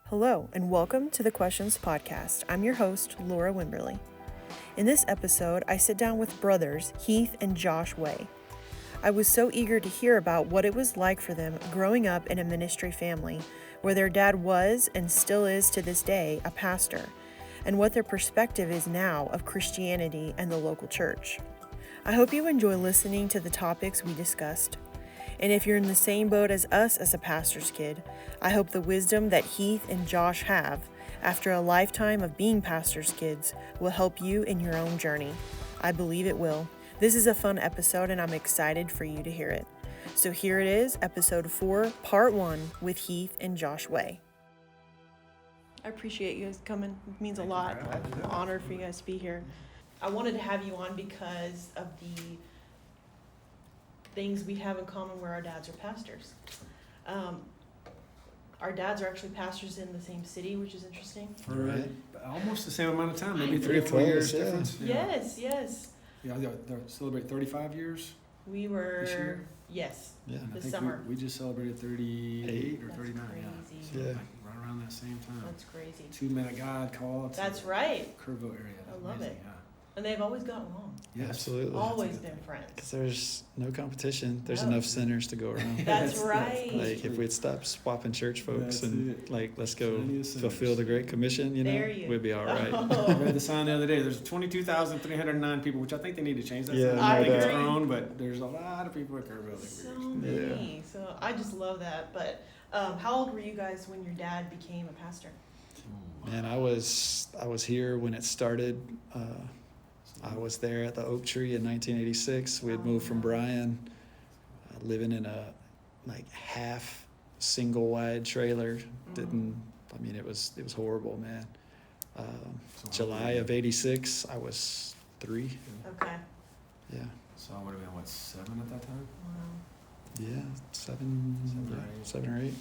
Hello, and welcome to the Questions Podcast. I'm your host, Laura Wimberly. In this episode, I sit down with brothers Heath and Josh Way. I was so eager to hear about what it was like for them growing up in a ministry family where their dad was, and still is to this day, a pastor, and what their perspective is now of Christianity and the local church. I hope you enjoy listening to the topics we discussed. And if you're in the same boat as us as a pastor's kid, I hope the wisdom that Heath and Josh have after a lifetime of being pastor's kids will help you in your own journey. I believe it will. This is a fun episode and I'm excited for you to hear it. So here it is, episode 4, part 1 with Heath and Josh Way. I appreciate you guys coming. It means a lot. I'm honored for you guys to be here. I wanted to have you on because of the things we have in common where our dads are pastors. Our dads are actually pastors in the same city, which is interesting. For almost the same amount of time, maybe 3 or 4 years difference. Yeah. Yes. Yeah, they celebrate 35 years. We were, this year. Yes, Yeah, and this I think summer. We just celebrated 38 or That's 39. crazy. So Yeah. like right around that same time. That's crazy. 2 Men of God called. That's right. Kerrville area. I love Amazing, it. And they've always gotten along. Yeah. Yes. Absolutely. Always been friends. Because there's no competition. There's No. enough sinners to go around. That's right. Like if we'd stop swapping church folks That's and it. like let's go Plenty of sinners. fulfill the Great Commission, There you we'd be all right. I Oh. read the sign the other day. There's 22,309 people, which I think they need to change that. Yeah, sign. I think it's agree. grown, but there's a lot of people at Kerrville. So many. So I just love that. But how old were you guys when your dad became a pastor? Man, I was here when it started. I was there at the Oak Tree in 1986. We had moved from Bryan, living in a like half single wide trailer. It was horrible, man. July of '86, I was 3. Okay. Yeah. So I would have been, 7 at that time? Wow. Yeah, 7 or 8.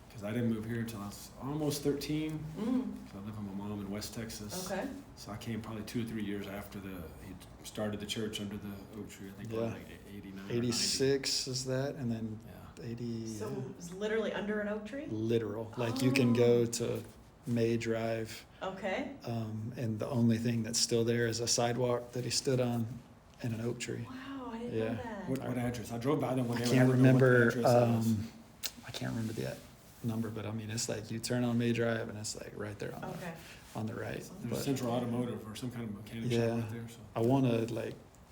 Because I didn't move here until I was almost 13. Mm. So I lived with my mom in West Texas. Okay. So I came probably 2 or 3 years after he started the church under the oak tree. I think Yeah. like 89 or 86 is that, and then 90. 80. So it was literally under an oak tree? Literal. Like you can go to May Drive, Okay. and the only thing that's still there is a sidewalk that he stood on and an oak tree. Wow, I didn't Yeah. know that. What address? I drove by them one I day. can't don't know what the remember. address was. I can't remember the number, but I mean it's like you turn on May Drive and it's like right there Okay. on the right. There's But Central Automotive or some kind of mechanic Yeah. shop right there. So.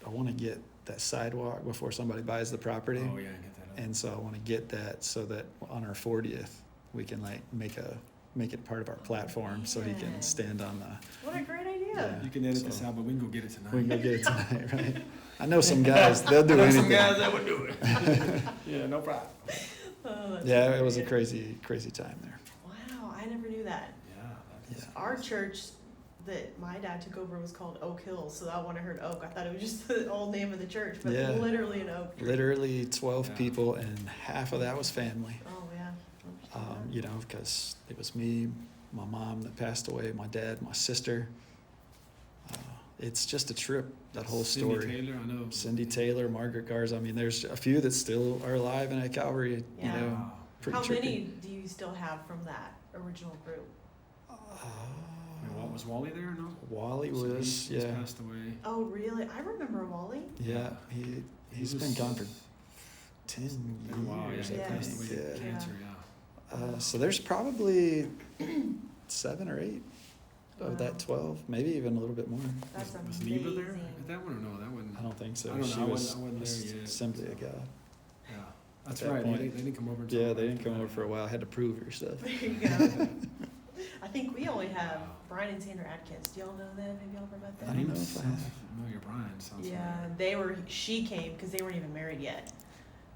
I want to get that sidewalk before somebody buys the property. Oh yeah, get that up. And so I want to get that so that on our 40th we can like make it part of our platform so he Man. can stand on the. What a great idea. Yeah. You can edit this So- out, but we can go get it tonight. We can go get it tonight, right? I know some guys, they'll do anything. Some guys that would do it. Yeah, no problem. Oh, that's Yeah, so it was a great. crazy time there. Wow, I never knew that. Yeah. That's, Yeah. Our church that my dad took over was called Oak Hills, so that when I heard Oak, I thought it was just the old name of the church, but Yeah. literally an oak tree. Literally 12 Yeah. people, and half of that was family. Oh, yeah. Because it was me, my mom that passed away, my dad, my sister. It's just a trip, that whole Cindy story. Taylor, I know. Cindy Taylor, Margaret Garza. I mean, there's a few that still are alive and at Calvary, Yeah. Wow. pretty How tricky. many do you still have from that original group? I mean, what was Wally there? No. Wally So was, he's yeah. passed away. Oh, really? I remember Wally. Yeah, he's been gone for 10 Been a while, years, yeah. Yeah. I He passed think. away Yeah. of cancer, yeah. So there's probably 7 or 8 of Wow. that 12, maybe even a little bit more. That's Was amazing. Neva there at that one or no? That wasn't. I don't think so. I don't know. She I was wasn't there yet. Assembly of God. Yeah. That's that right. point. They didn't come over until Yeah, they didn't after come that. over for a while. Had to prove yourself. There you go. I think we only have Brian and Sandra Atkins. Do y'all know them? Have y'all ever met I them? don't know if I have. Familiar Brian sounds Yeah, she came because they weren't even married yet.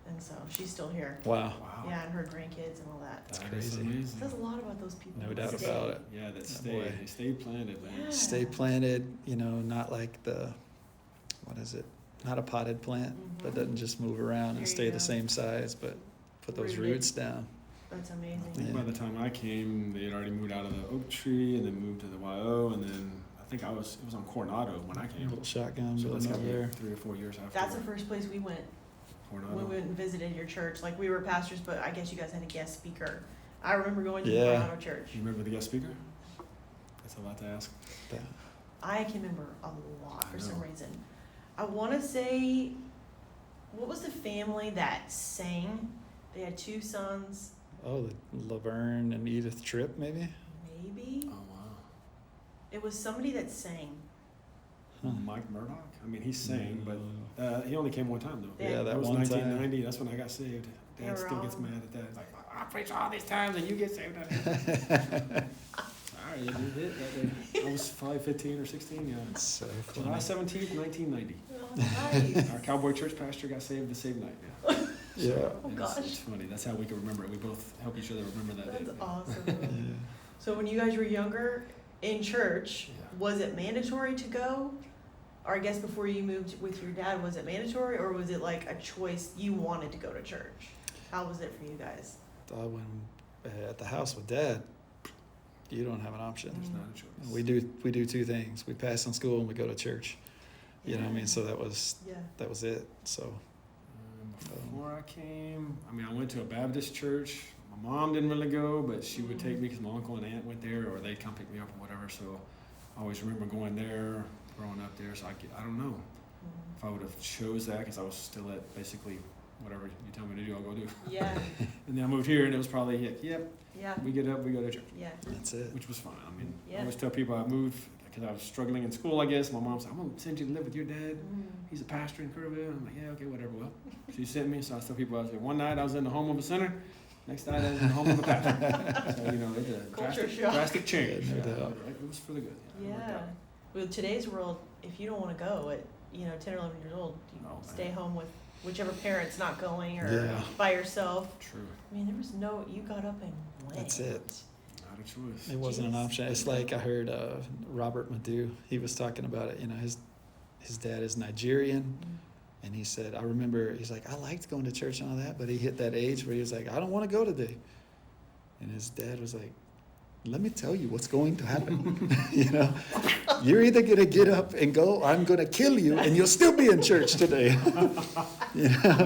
And so she's still here. Wow. Wow. Yeah, and her grandkids and all that. That's That is crazy. amazing. Says a lot about those people. No that doubt stay. about it. Yeah, that boy. stayed. They stayed planted, man. Yeah. Stay planted, not like what is it? Not a potted plant that Mhm. doesn't just move around There and you stay go. the same size, but put those Rooted. roots down. That's I amazing. think Yeah. by the time I came, they had already moved out of the oak tree and then moved to the YO, and then I think it was on Coronado when I A came. little shotgun So that's building got over to be there. 3 or 4 years after. That's the first place we went Coronado. when we went and visited your church. Like we were pastors, but I guess you guys had a guest speaker I remember going to the Yeah. Coronado Church. You remember the guest speaker? That's a lot to ask. Yeah. I can remember a lot I for some know. reason. I want to say, what was the family that sang? They had 2 sons, Oh, the Laverne and Edith Tripp, maybe? maybe. Oh, wow. It was somebody that sang. Huh. Mike Murdoch? I mean, he sang, but he only came one time, though. Yeah, that It was one 1990. time. That's when I got saved. They Dad were still gets all- mad at that. He's like, I preach all these times and you get saved. Sorry, you did it that day. I was probably 15 or 16, yeah. It's so July funny. 17th, 1990. Oh, nice. Our cowboy church pastor got saved the same night, yeah. Yeah. Oh, It's gosh. funny. That's how we can remember it. We both help each other remember that That's day. awesome. Yeah. So when you guys were younger in church, Yeah. was it mandatory to go? Or I guess before you moved with your dad, was it mandatory or was it like a choice you wanted to go to church? How was it for you guys? When at the house with Dad, you don't have an option. There's not a choice. We do 2 things. We pass on school and we go to church. You know what I mean? So that was it. So Before I came, I mean, I went to a Baptist church. My mom didn't really go, but she would take me because my uncle and aunt went there, or they'd come pick me up or whatever. So I always remember going there, growing up there. So I don't know if I would have chose that because I was still at basically whatever you tell me to do, I'll go do. Yeah, And then I moved here, and it was probably, yep, yeah, we get up, we go to church, yeah. that's it. which was fine. I mean, I Yeah. always tell people I moved because I was struggling in school, I guess. My mom said, I'm going to send you to live with your dad. He's a pastor in Kerrville. I'm like, yeah, okay, whatever. Well, she sent me, so I tell people, I said, one night I was in the home of a sinner, next night I was in the home of a pastor. So, it's a Culture shock. drastic change. Yeah, no Yeah, doubt. it was for the good. It worked Yeah. out. With today's world, if you don't want to go at 10 or 11 years old, you No, stay man. home with whichever parent's not going or Yeah. by yourself. True. I mean, there was you got up and went. That's it. Not a choice. It wasn't an Jeez. option. It's like I heard Robert Madu. He was talking about it. His dad is Nigerian, and he said, I remember, he's like, I liked going to church and all that, but he hit that age where he was like, I don't want to go today. And his dad was like, let me tell you what's going to happen. You're either going to get up and go, or I'm going to kill you, and you'll still be in church today.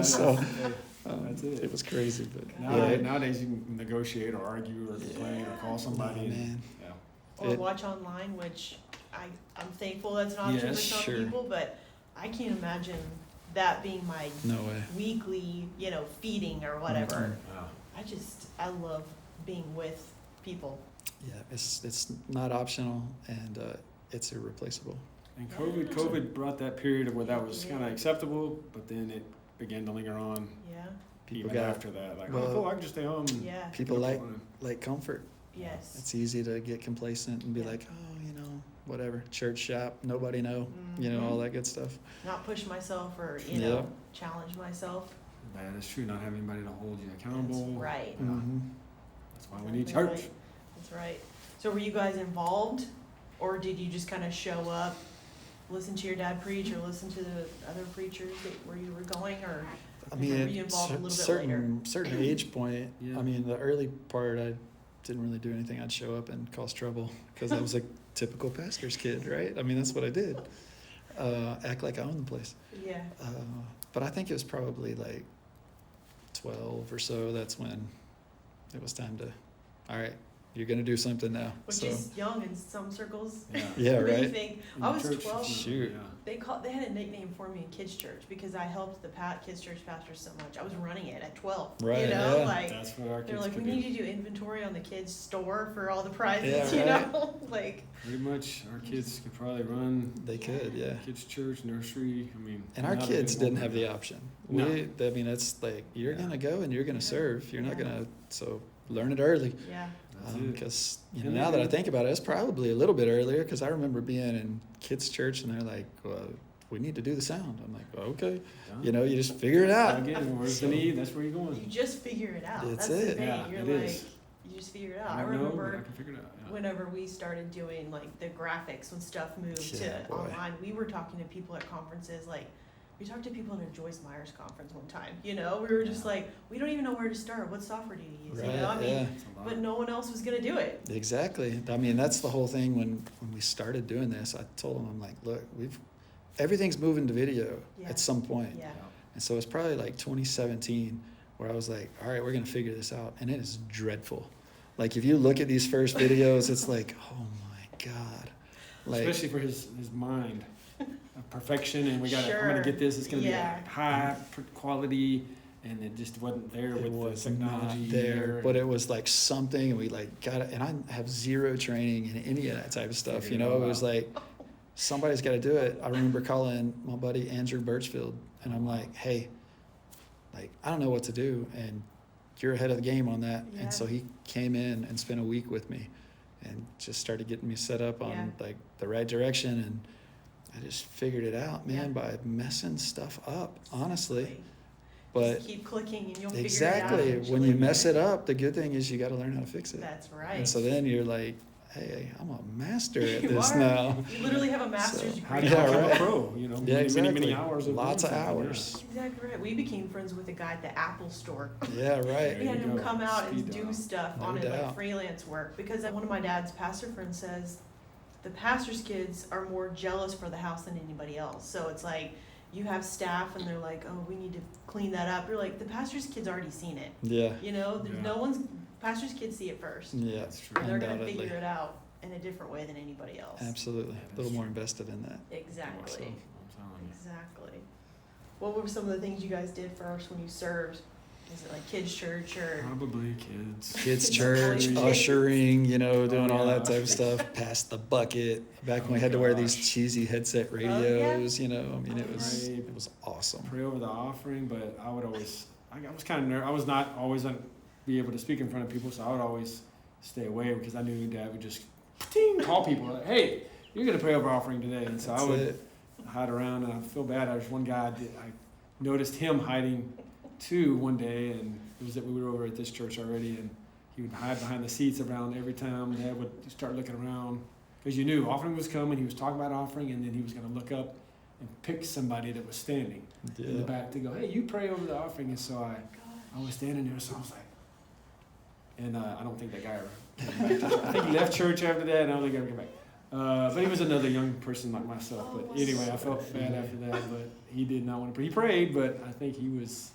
So That's it. it was crazy, but Nowadays you can negotiate or argue or complain or call somebody. Oh, and- man. yeah. Or It- watch online, which I'm thankful that's an option Yes, for some sure. people, but I can't imagine that being my No way. weekly, feeding or whatever. Wow. I love being with people. Yeah, it's not optional, and it's irreplaceable. And Yeah. COVID brought that period of where that was Yeah. kind of acceptable, but then it began to linger on Yeah, People even got after that. Like, well, oh, cool, I can just stay home. And yeah, people get like up like comfort. yes. It's easy to get complacent and be Yeah. like, oh, whatever, church shop, nobody know, Mhm. all that good stuff. Not push myself or, Yeah. challenge myself. That is true. Not having anybody to hold you accountable. That's right. Yeah. Mhm. That's why we need Exactly church. right. That's right. So were you guys involved, or did you just kind of show up, listen to your dad preach, or listen to the other preachers where you were going, or I were mean, you involved a little bit certain age point. Yeah. I mean, the early part, I didn't really do anything. I'd show up and cause trouble because I was a typical pastor's kid, right? I mean, that's what I did. Act like I owned the place. Yeah. But I think it was probably like 12 or so. That's when it was time to, all right, you're going to do something now. Which So, is young in some circles. Yeah. yeah, What do you right? think? In I the was church, 12. Shoot. Yeah. They had a nickname for me in kids' church because I helped the kids' church pastor so much. I was running it at 12. Right, yeah. Like That's what our they're kids like, we could need do. you to do inventory on the kids' store for all the prizes. Yeah, right. Like Pretty much, our kids could probably run They could, yeah. kids' church, nursery. I mean, And our not a kids good didn't one. have the option. No. I mean, it's like, you're Yeah. going to go and you're going to Yeah. serve. You're not Yeah. going to, so learn it early. yeah, That's it. Because And now they- that I think about it, it's probably a little bit earlier because I remember being in kids' church and they're like, well, we need to do the sound. I'm like, well, okay. Done. You just figure it out. Again, where's the need? That's where you're going. you just figure it out. That's That's the it. thing. Yeah, You're it like, is. you just figure it out. I I don't know, but remember I can figure it out. Yeah. whenever we started doing like the graphics when stuff moved Yeah, to boy. online, we were talking to people at conferences. Like we talked to people at a Joyce Myers conference one time. We were just Yeah. like, we don't even know where to start. What software do you use? Right, I mean, yeah. It's a lot. but no one else was gonna do it. Exactly. I mean, that's the whole thing when we started doing this. I told them, I'm like, look, everything's moving to video Yeah. at some point. Yeah. And so it's probably like 2017 where I was like, all right, we're going to figure this out. And it is dreadful. Like if you look at these first videos, it's like, oh my God. Like, especially for his mind of perfection, and I'm gonna get this. It's gonna be high quality, and it just wasn't there with the technology not there. But it was like something, and we like got it. And I have zero training in any of that type of stuff. You know, it was like somebody's got to do it. I remember calling my buddy Andrew Birchfield, and I'm like, hey, like I don't know what to do, and you're ahead of the game on that. And so he came in and spent a week with me and just started getting me set up on like the right direction. And I just figured it out, man, by messing stuff up, honestly. But just keep clicking and you'll figure it out. Exactly. When you mess it up, the good thing is you got to learn how to fix it. That's right. And so then you're like, hey, I'm a master at You this are. now. You literally have a master's So, degree. How do you become a pro? You know, exactly. many hours. Lots of hours. Exactly right. We became friends with a guy at the Apple store. Yeah, right. We had him come out and Speed do dial. stuff No on it, like doubt. freelance work. Because one of my dad's pastor friends says the pastor's kids are more jealous for the house than anybody else. So it's like you have staff and they're like, oh, we need to clean that up. You're like, the pastor's kid's already seen it. Yeah. You know, there's no one's, pastor's kids see it first. Yeah, That's true. And they're going to undoubtedly. figure it out in a different way than anybody else. Absolutely. Yeah, A little that's more true. invested in that. Exactly. So, I'm telling you. Exactly. What were some of the things you guys did first when you served? Was it like kids' church or? Probably kids. Kids' church, Kids. ushering, you know, doing all that yeah. type of stuff. Pass the bucket. Back when we had to wear these cheesy headset radios, you know. I mean, it was awesome. Pray over the offering, but I would always, I was kind of nervous. I was not always going to be able to speak in front of people, so I would always stay away because I knew Dad would just call people like, hey, you're going to pray over offering today. And so I would hide around, and I feel bad. There was one guy, I noticed him hiding too one day, and it was that we were over at this church already, and he would hide behind the seats around every time. Dad would start looking around because you knew offering was coming. He was talking about offering, and then he was going to look up and pick somebody that was standing in the back to go, hey, you pray over the offering. And so I was standing there, so I was like, and I don't think that guy ever came back. I think he left church after that, and I don't think he ever came back. But he was another young person like myself. But anyway, I felt bad after that, but he did not want to pray. He prayed, but I think he was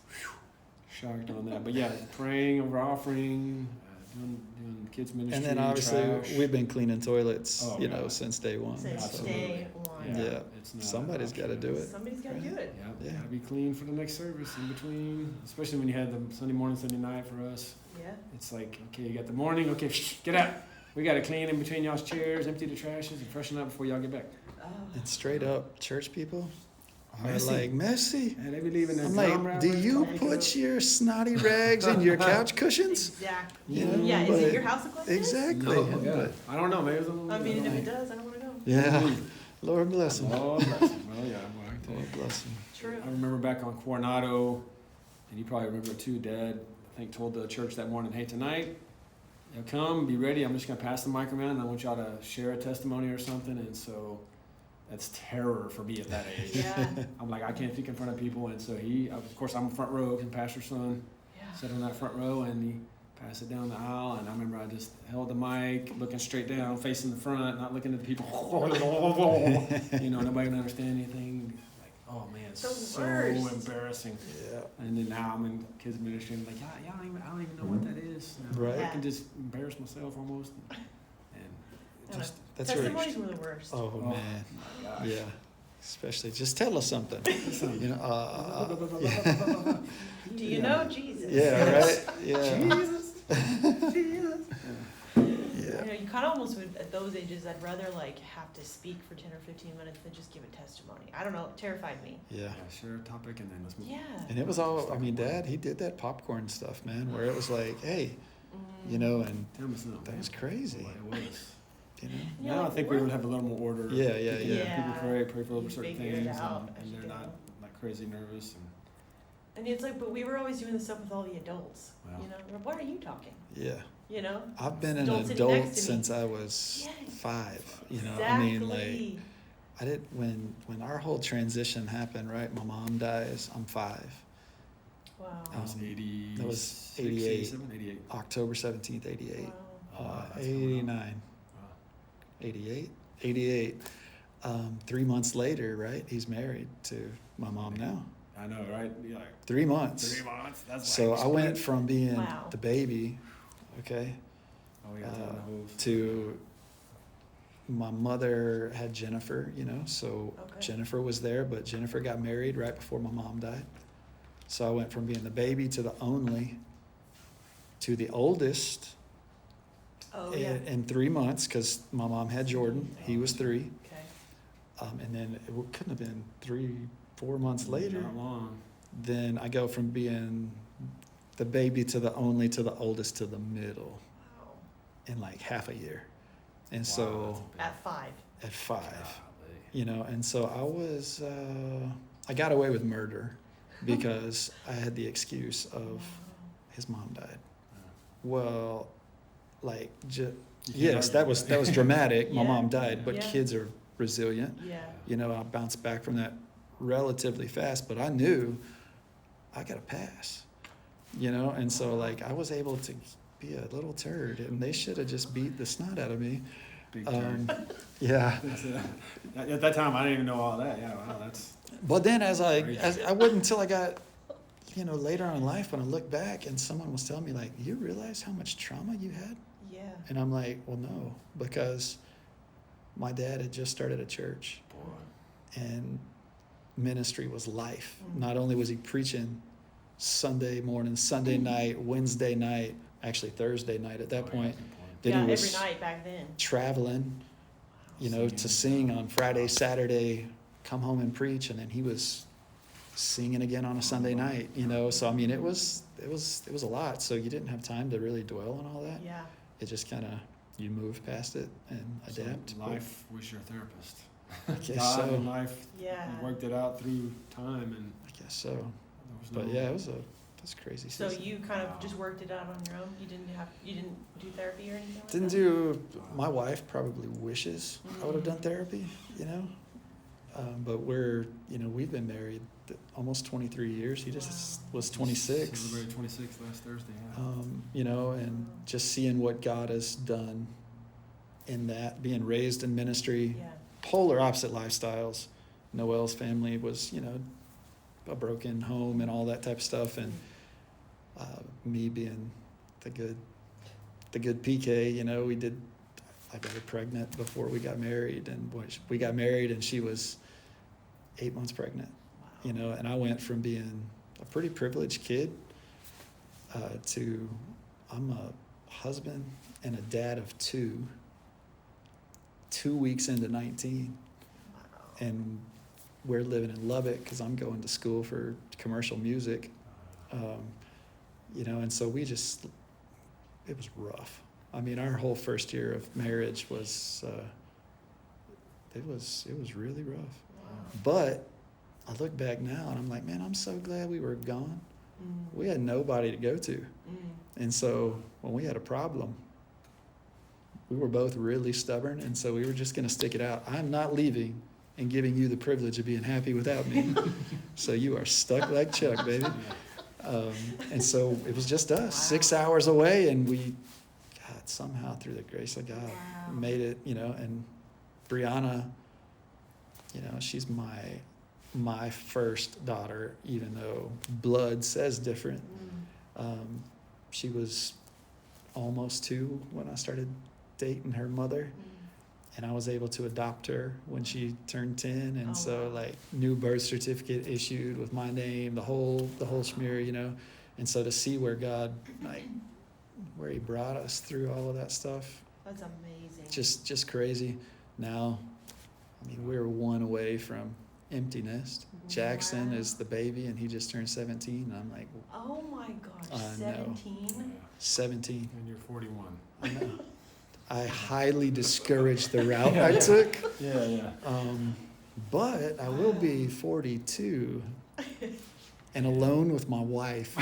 shocked on that. But yeah, praying over offering, doing kids ministry, And then obviously trash. we've been cleaning toilets, Oh, you know, God. since day one. Since So, day one. Yeah. It's not Somebody's an got to option. do it. Somebody's got to do it. Yeah, Yeah. gotta be clean for the next service in between, especially when you had the Sunday morning, Sunday night for us. Yeah. It's like, okay, you got the morning, okay, get out. We got to clean in between y'all's chairs, empty the trashes, and freshen up before y'all get back. Oh. And straight up, church people are Messy. like messy. And they be leaving their I'm drum like, do wrappers, you coffee put cups. your snotty rags in your couch cushions? Exactly. You know, Yeah, is it but- your house equipment? Exactly. No, yeah. But, I don't know, maybe it's a little I mean, bit if of it does, I don't want to know. yeah. Lord bless them. Oh, bless him. Well, yeah, well, I tell you. Lord bless them. True. I remember back on Coronado, and you probably remember it too, Dad, I think told the church that morning, hey, tonight, you'll come, be ready, I'm just going to pass the mic around, and I want y'all to share a testimony or something, and so that's terror for me at that age. Yeah. I'm like, I can't speak in front of people, and so of course, I'm front row, and pastor's son, Yeah. sat on that front row, and he passed it down the aisle, and I remember I just held the mic, looking straight down, facing the front, not looking at the people. You know, nobody can understand anything. Like, oh man, it's The so worst. embarrassing. Yeah. And then now I'm in kids ministry, and I'm like, yeah, I don't even know what that is. Right. I can just embarrass myself almost. And it just, That's where, Testimonies were the worst. oh man. my gosh. Yeah. Especially, just tell us something. You know, Do you know Jesus? yeah, right? Yeah. Jesus. Jesus. Yeah. You know, you kind of almost would, at those ages, I'd rather like have to speak for 10 or 15 minutes than just give a testimony. I don't know, it terrified me. Yeah. Yeah, share a topic, and then let's move. Yeah. And it was all, I mean, Dad, he did that popcorn stuff, man, where it was like, hey, you know, and Tell me something. that was crazy, Well, it was. you know? You're Now I like, think we would have a little more order. Yeah, yeah, People- yeah. People pray for You certain figure it things, out as and you they're go. not like crazy nervous. And it's like, but we were always doing this stuff with all the adults. Wow. You know, why are you talking? Yeah. You know? I've been an Adult sitting adult next to me. since I was Yes. 5, you know? Exactly. I mean, like, I did, when our whole transition happened, right? My mom dies, I'm 5. Wow. That was Um, 80. that was 88. 88. October 17th, 88. Wow. That's 89. Wow. 88. 88. 3 months later, right? He's married to my mom now. I know, right? You're like 3 months. 3 months. That's So like I went from being Wow. the baby, okay, Oh, yeah, telling the whole story. to my mother had Jennifer, so Okay. Jennifer was there, but Jennifer got married right before my mom died. So I went from being the baby to the only to the oldest Oh, yeah. in 3 months, because my mom had Jordan. He was 3. Okay. And then it couldn't have been 3-4 months later. Not long. Then I go from being the baby to the only to the oldest to the middle Wow. in like half a year. And Wow, so that's At 5. at 5, Golly. and so I was, I got away with murder because I had the excuse of his mom died. Well, like, You can't yes, argue that was dramatic. My Yeah. mom died, but Yeah. kids are resilient. Yeah. I bounced back from that relatively fast, but I knew I got to pass, and so like I was able to be a little turd, and they should have just beat the snot out of me. Big turd. Yeah. At that time, I didn't even know all that. Yeah, wow, that's But then as I Crazy. wouldn't until I got, later on in life when I look back and someone was telling me like, you realize how much trauma you had? Yeah. And I'm like, well, no, because my dad had just started a church. boy. And ministry was life. Mhm. Not only was he preaching Sunday morning, Sunday night, Wednesday night, actually Thursday night at that Oh, yeah, point. good point. Then Yeah, he was every night back then. traveling, to sing on Friday, Saturday, come home and preach, and then he was singing again on a Sunday night. So I mean, it was a lot. So you didn't have time to really dwell on all that. Yeah. It just kind of you move past it and So adapt. life was your therapist. I guess God so. and life Yeah. worked it out through time, and I guess so. there was no. But yeah, that's crazy. So season. you kind of just worked it out on your own? You didn't do therapy or anything like Didn't that? do. My wife probably wishes I would have done Mm. therapy, but we've been married almost 23 years. He just Wow. was 26. Celebrated 26 last Thursday. Yeah. And just seeing what God has done in that, being raised in ministry, Yeah. polar opposite lifestyles. Noel's family was, a broken home and all that type of stuff, and me being the good PK, I got her pregnant before we got married, and we got married, and she was 8 months pregnant, Wow. and I went from being a pretty privileged kid to I'm a husband and a dad of 2 weeks into 19, Wow. and we're living in Lubbock because I'm going to school for commercial music, and so it was rough. I mean, our whole first year of marriage was, it was really rough. Wow. But I look back now and I'm like, man, I'm so glad we were gone. Mm. We had nobody to go to. Mm. And so when we had a problem, we were both really stubborn, and so we were just going to stick it out. I'm not leaving and giving you the privilege of being happy without me. So you are stuck like Chuck, baby. And so it was just us, Wow. 6 hours away, and we, God, somehow through the grace of God, Wow. made it, and Brianna, she's my first daughter, even though blood says different. Mm. She was almost 2 when I started dating her mother, Mm. and I was able to adopt her when she turned 10, and Oh, so wow. like new birth certificate issued with my name, the whole schmear, and so to see where God, like, where he brought us through all of that stuff, That's amazing. just crazy. Now, I mean, we're 1 away from empty nest. Jackson Wow. is the baby, and he just turned 17, and I'm like, Oh my gosh, I know. 17? 17. And you're 41. I know. I highly discouraged the route I took. Yeah. But I will be 42 and alone with my wife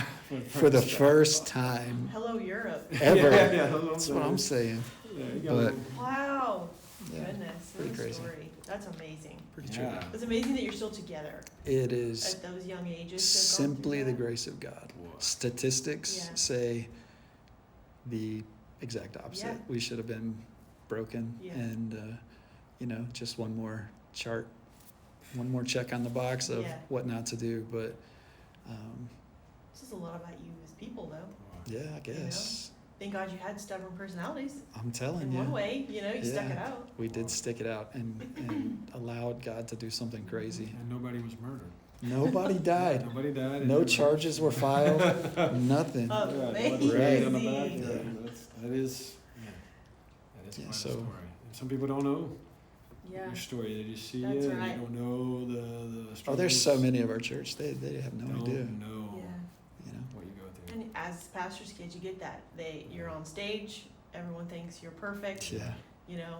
for the first time Hello, Europe. ever. Yeah, That's what I'm saying. There you go. But Wow. yeah, Goodness. pretty What a crazy. story. That's amazing. pretty Yeah. true. It's amazing that you're still together It is at those young ages. to have gone simply through the that. grace of God. Boy. Statistics Yeah. say the exact opposite. Yeah. We should have been broken, Yeah. and just one more chart, one more check on the box of Yeah. what not to do. But This is a lot about you as people, though. yeah, I guess. thank God you had stubborn personalities. I'm telling In you. one way, you know, you stuck it out. We did stick it out and allowed God to do something crazy. And nobody was murdered. Nobody died. Nobody died. No charges were filed. Nothing. Amazing. Right. On the back. That is quite a story. And some people don't know your story. They just see That's it. right. And they don't know the struggles. Oh, there's so many of our church. They have no idea. Know You know. what you go through. And as pastors' kids, you get that. You're on stage. Everyone thinks you're perfect. Yeah. You know,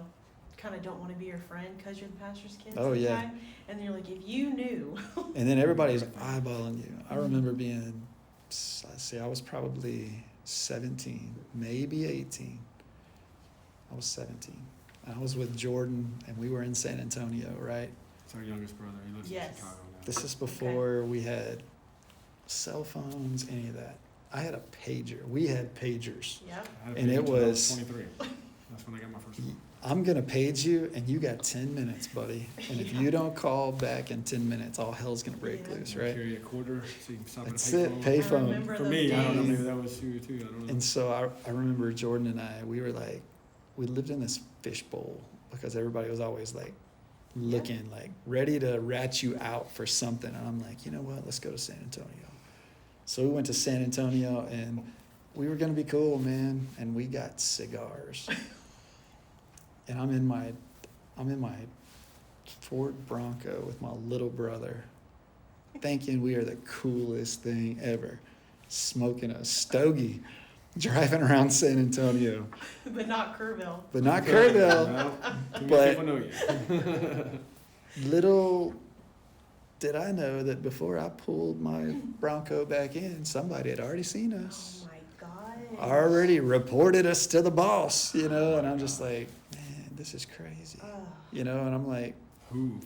kind of don't want to be your friend because you're the pastor's kid. Oh, yeah. sometime. And then you're like, if you knew. And then everybody's eyeballing you. I remember I was probably 17, maybe 18. I was 17. I was with Jordan, and we were in San Antonio, right? It's our youngest brother. He lives in Chicago now. This is before we had cell phones, any of that. I had a pager. We had pagers. Yep. And it was 23. That's when I got my first one. I'm going to page you, and you got 10 minutes, buddy. And if you don't call back in 10 minutes, all hell's going to break loose, right? Carry a quarter so you can stop That's at a it, payphone. payphone. For me, I don't know, maybe that was you too. I don't know. And so I remember Jordan and I, we lived in this fishbowl because everybody was always like looking, like ready to rat you out for something. And I'm like, you know what, let's go to San Antonio. So we went to San Antonio, and we were going to be cool, man. And we got cigars. And I'm in my Ford Bronco with my little brother, thinking we are the coolest thing ever, smoking a stogie, driving around San Antonio. But not Kerrville. Well, too many But people know you. little did I know that before I pulled my Bronco back in, somebody had already seen us. Oh my God. Already reported us to the boss, you know, and I'm just like, man, this is crazy. You know, and I'm like, Who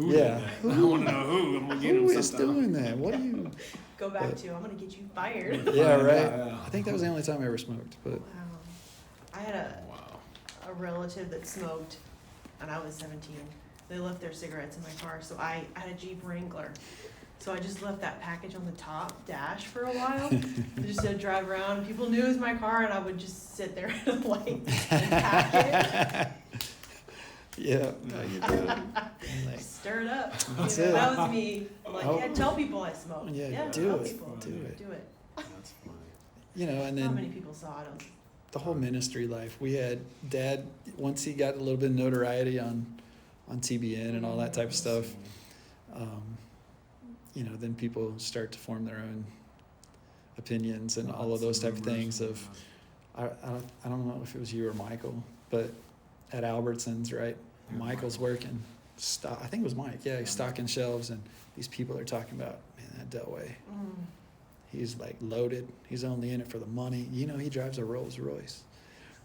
Yeah. did that? I want to know who. I'm gonna get him who is sometime. doing that? What do you? Go back to, I'm going to get you fired. Yeah, right. Yeah. I think that was the only time I ever smoked, but Wow. I had Wow. a relative that smoked, and I was 17. They left their cigarettes in my car, so I had a Jeep Wrangler. So I just left that package on the top dash for a while. I just to drive around, and people knew it was my car, and I would just sit there and and pack it. yeah, no, you did. I'm like, Stir it up. That's You know, it. that was me. I'm like, Oh. yeah, tell people I smoke. Yeah, do tell it. people. Do it. Do it. That's funny. you know, and How many then people saw it? the whole ministry life. We had Dad, once he got a little bit of notoriety on TBN and all that type of stuff, you know, then people start to form their own opinions and all of those type of things of, I don't know if it was you or Michael, but at Albertsons, right? Yeah, Michael's working, I think it was Mike, yeah, he's stocking shelves, and these people are talking about, man, that Delway, he's like loaded, he's only in it for the money, you know, he drives a Rolls Royce,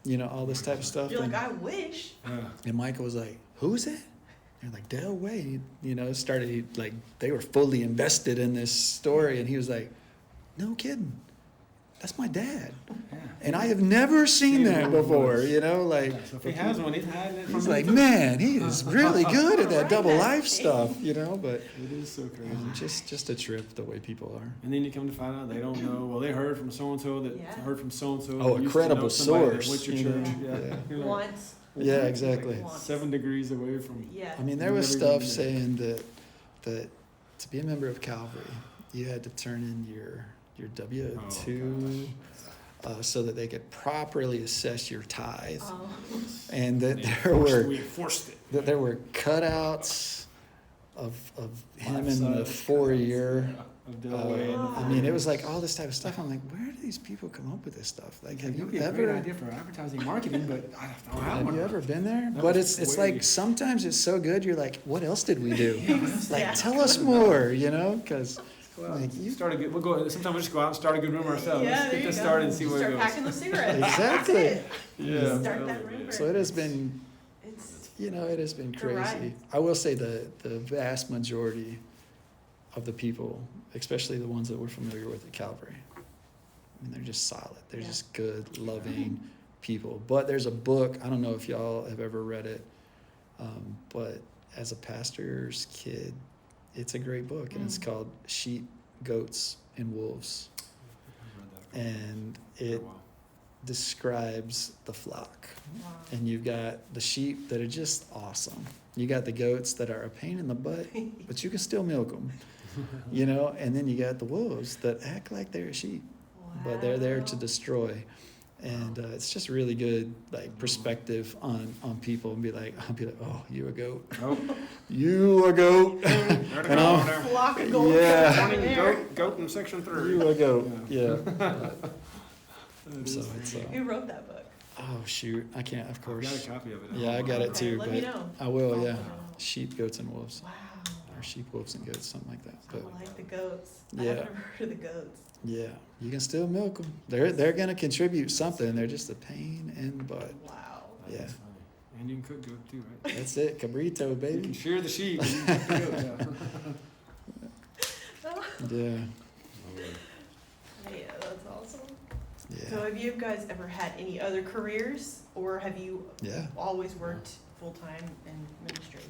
you know, all this type of stuff. You're and, like, I wish. and Michael was like, who's it? They're like, Delway, you know, like, they were fully invested in this story, and he was like, no kidding, that's my dad. Yeah. And I have never seen that before, you know, like, So if he has one, he's hiding it from he's me. like, man, he is really good at that Right. double life stuff, you know, but It is so crazy. just a trip the way people are. And then you come to find out they don't know. Well, they heard from so and so that Yeah. heard from so and so. Oh, a credible source, What's your you know? church? Yeah. You're like, Once. Yeah, exactly. Once. 7 degrees away from. Yeah. I mean, there You was never even stuff knew. saying that to be a member of Calvary, you had to turn in your W-2 so that they could properly assess your tithe, Oh. and that We enforced it. there were cutouts of him in the Life-size four-year. Of Delaware. I mean, it was like all this type of stuff. I'm like, where do these people come up with this stuff? Like, have That'd you be a great ever? idea for advertising marketing, but I don't have Have one. you ever been there? That But was it's way- like sometimes it's so good. You're like, what else did we do? Like, Yeah. tell us more, you know? Because Go out like and you start a good. We'll go. Sometimes we'll just go out and start a good room ourselves. Yeah, Let's there get you this go. started and see where Start it goes. packing those cigarettes. Exactly. That's it. Yeah. Start that rumor. so it has been, It's you know, it has been The ride. crazy. I will say the vast majority of the people, especially the ones that we're familiar with at Calvary, I mean, they're just solid. They're Yeah. just good, loving people. But there's a book, I don't know if y'all have ever read it, but as a pastor's kid, it's a great book, and it's called Sheep, Goats, and Wolves. I've read that for And a it while. describes the flock. Wow. And you've got the sheep that are just awesome. You got the goats that are a pain in the butt, but you can still milk them, you know? And then you got the wolves that act like they're sheep, but they're there to destroy. And it's just really good, like, perspective on people, and I'll be like, oh, you a goat. Oh, You a goat. And I'm, Flock of gold. Yeah. Goat in section 3. you a goat. Yeah. So it's, Who wrote that book? oh, shoot. I can't, of I've course. got a copy of it. Yeah, I got it Okay, too, let me but know. I will, I'll yeah. let me know. Sheep, goats, and wolves. Wow. Or sheep, wolves, and goats, something like that. But I like the goats. Yeah. I've never heard of the goats. yeah, you can still milk them. They're gonna contribute something. They're just a pain in the butt. Wow. Yeah. That's funny. And you can cook goat too, right? That's it, cabrito, You can baby. shear the sheep. And you can cook the goat, Yeah, Yeah, that's awesome. So yeah, have you guys ever had any other careers, or have you yeah. always worked full-time in ministry?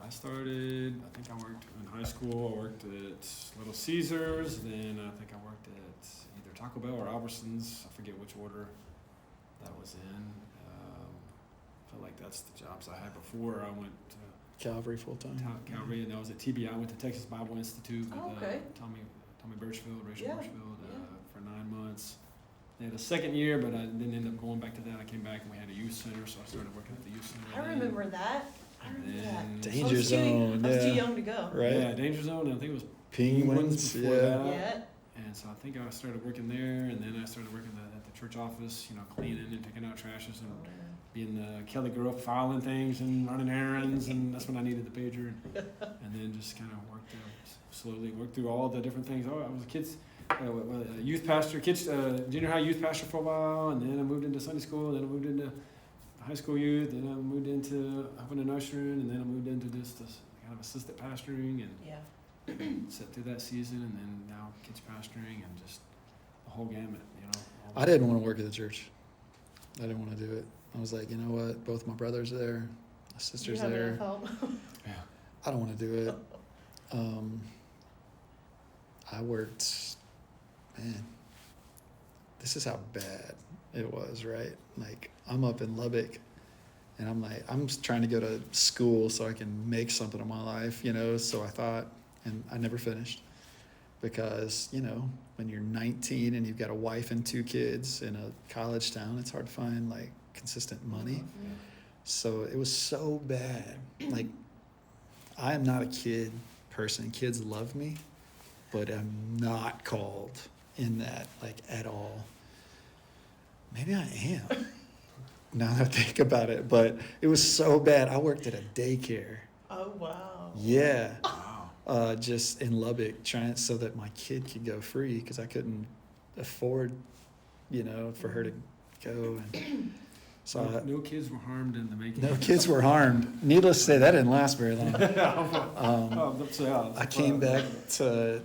I started, I think I worked in high school, I worked at Little Caesars, then I think I worked at either Taco Bell or Albertsons, I forget which order that was in. I feel like that's the jobs I had before. I went to Calvary full time. Calvary, and that was at TBI. I went to Texas Bible Institute with Oh, okay. Tommy Birchfield, Rachel Yeah, Birchfield, yeah. for 9 months. They had a second year, but I didn't end up going back to that. I came back and we had a youth center, so I started working at the youth center. I remember that. I remember that. And Danger I was too- zone, I was too yeah. young to go. Right? Yeah, Danger Zone. And I think it was Penguins, before yeah. that. Yeah. And so I think I started working there, and then I started working at the church office, cleaning and taking out trashes and being Kelly girl, filing things and running errands, and that's when I needed the pager. And then just kind of slowly worked through all the different things. Oh, I was a youth pastor, junior high youth pastor for a while, and then I moved into Sunday school, then I moved into high school youth, then I moved into helping and ushering, and then I moved into this kind of assistant pastoring, and Yeah. sat through that season, and then now kids pastoring, and just the whole gamut, I didn't want to work at the church. I didn't want to do it. I was like, you know what? Both my brothers are there, my sister's You have there. enough help? Yeah. I don't want to do it. I worked, man, this is how bad it was, right? Like, I'm up in Lubbock, and I'm like, I'm trying to go to school so I can make something of my life, so I thought, and I never finished, because, when you're 19 and you've got a wife and 2 kids in a college town, it's hard to find, like, consistent money. So it was so bad. Like, I am not a kid person. Kids love me, but I'm not called in that, like, at all. Maybe I am, now that I think about it, but it was so bad. I worked at a daycare. Oh, wow. Yeah. Wow. Just in Lubbock, trying so that my kid could go free, because I couldn't afford, for her to go. And so No kids were harmed in the making. no kids were harmed. Needless to say, that didn't last very long. I came back to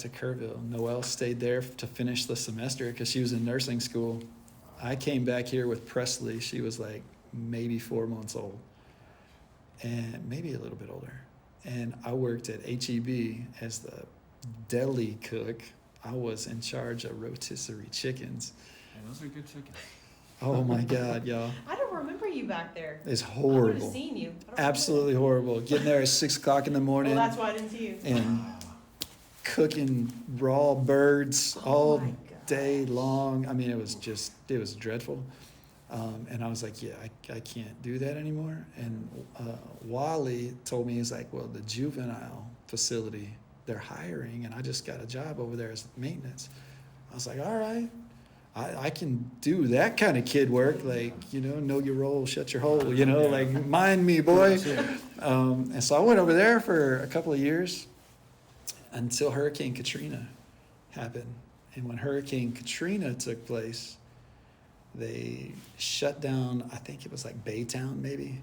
Kerrville. Noelle stayed there to finish the semester because she was in nursing school. I came back here with Presley. She was like maybe 4 months old, and maybe a little bit older. And I worked at HEB as the deli cook. I was in charge of rotisserie chickens. Yeah, those are good chickens. Oh my God, y'all. I don't remember you back there. It's I would horrible. have seen you. I don't remember. Absolutely horrible. Getting there at 6 o'clock in the morning. Well, that's why I didn't see you. And cooking raw birds Oh all my God. day long. I mean, it was dreadful. And I was like, yeah, I can't do that anymore. And Wally told me, he's like, well, the juvenile facility, they're hiring, and I just got a job over there as maintenance. I was like, all right, I can do that kind of kid work, like, know your role, shut your hole, like, mind me, boy. And so I went over there for a couple of years until Hurricane Katrina happened. And when Hurricane Katrina took place, they shut down, I think it was like Baytown maybe.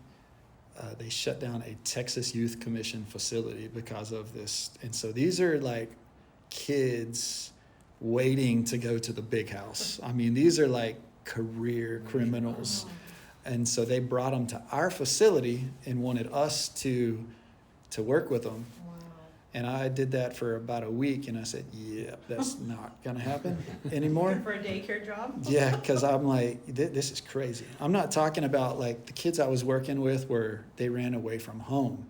They shut down a Texas Youth Commission facility because of this. And so these are like kids waiting to go to the big house. I mean, these are like career criminals. And so they brought them to our facility and wanted us to work with them. Wow. And I did that for about a week, and I said, yeah, that's not going to happen anymore. Looking for a daycare job? Yeah, because I'm like, this is crazy. I'm not talking about like the kids I was working with where they ran away from home.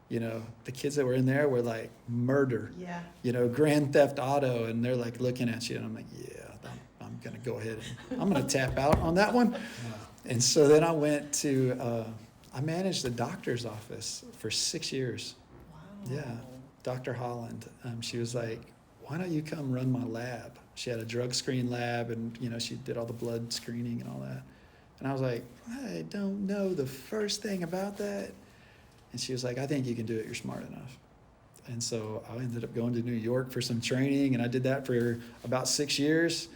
You know, the kids that were in there were like murder, Yeah. you know, grand theft auto, and they're like looking at you, and I'm like, yeah, I'm going to go ahead and I'm going to tap out on that one. And so then I went to, I managed the doctor's office for 6 years. Wow. Yeah. Dr. Holland, she was like, why don't you come run my lab? She had a drug screen lab, and, you know, she did all the blood screening and all that. And I was like, I don't know the first thing about that. And she was like, I think you can do it. You're smart enough. And so I ended up going to New York for some training, and I did that for about 6 years,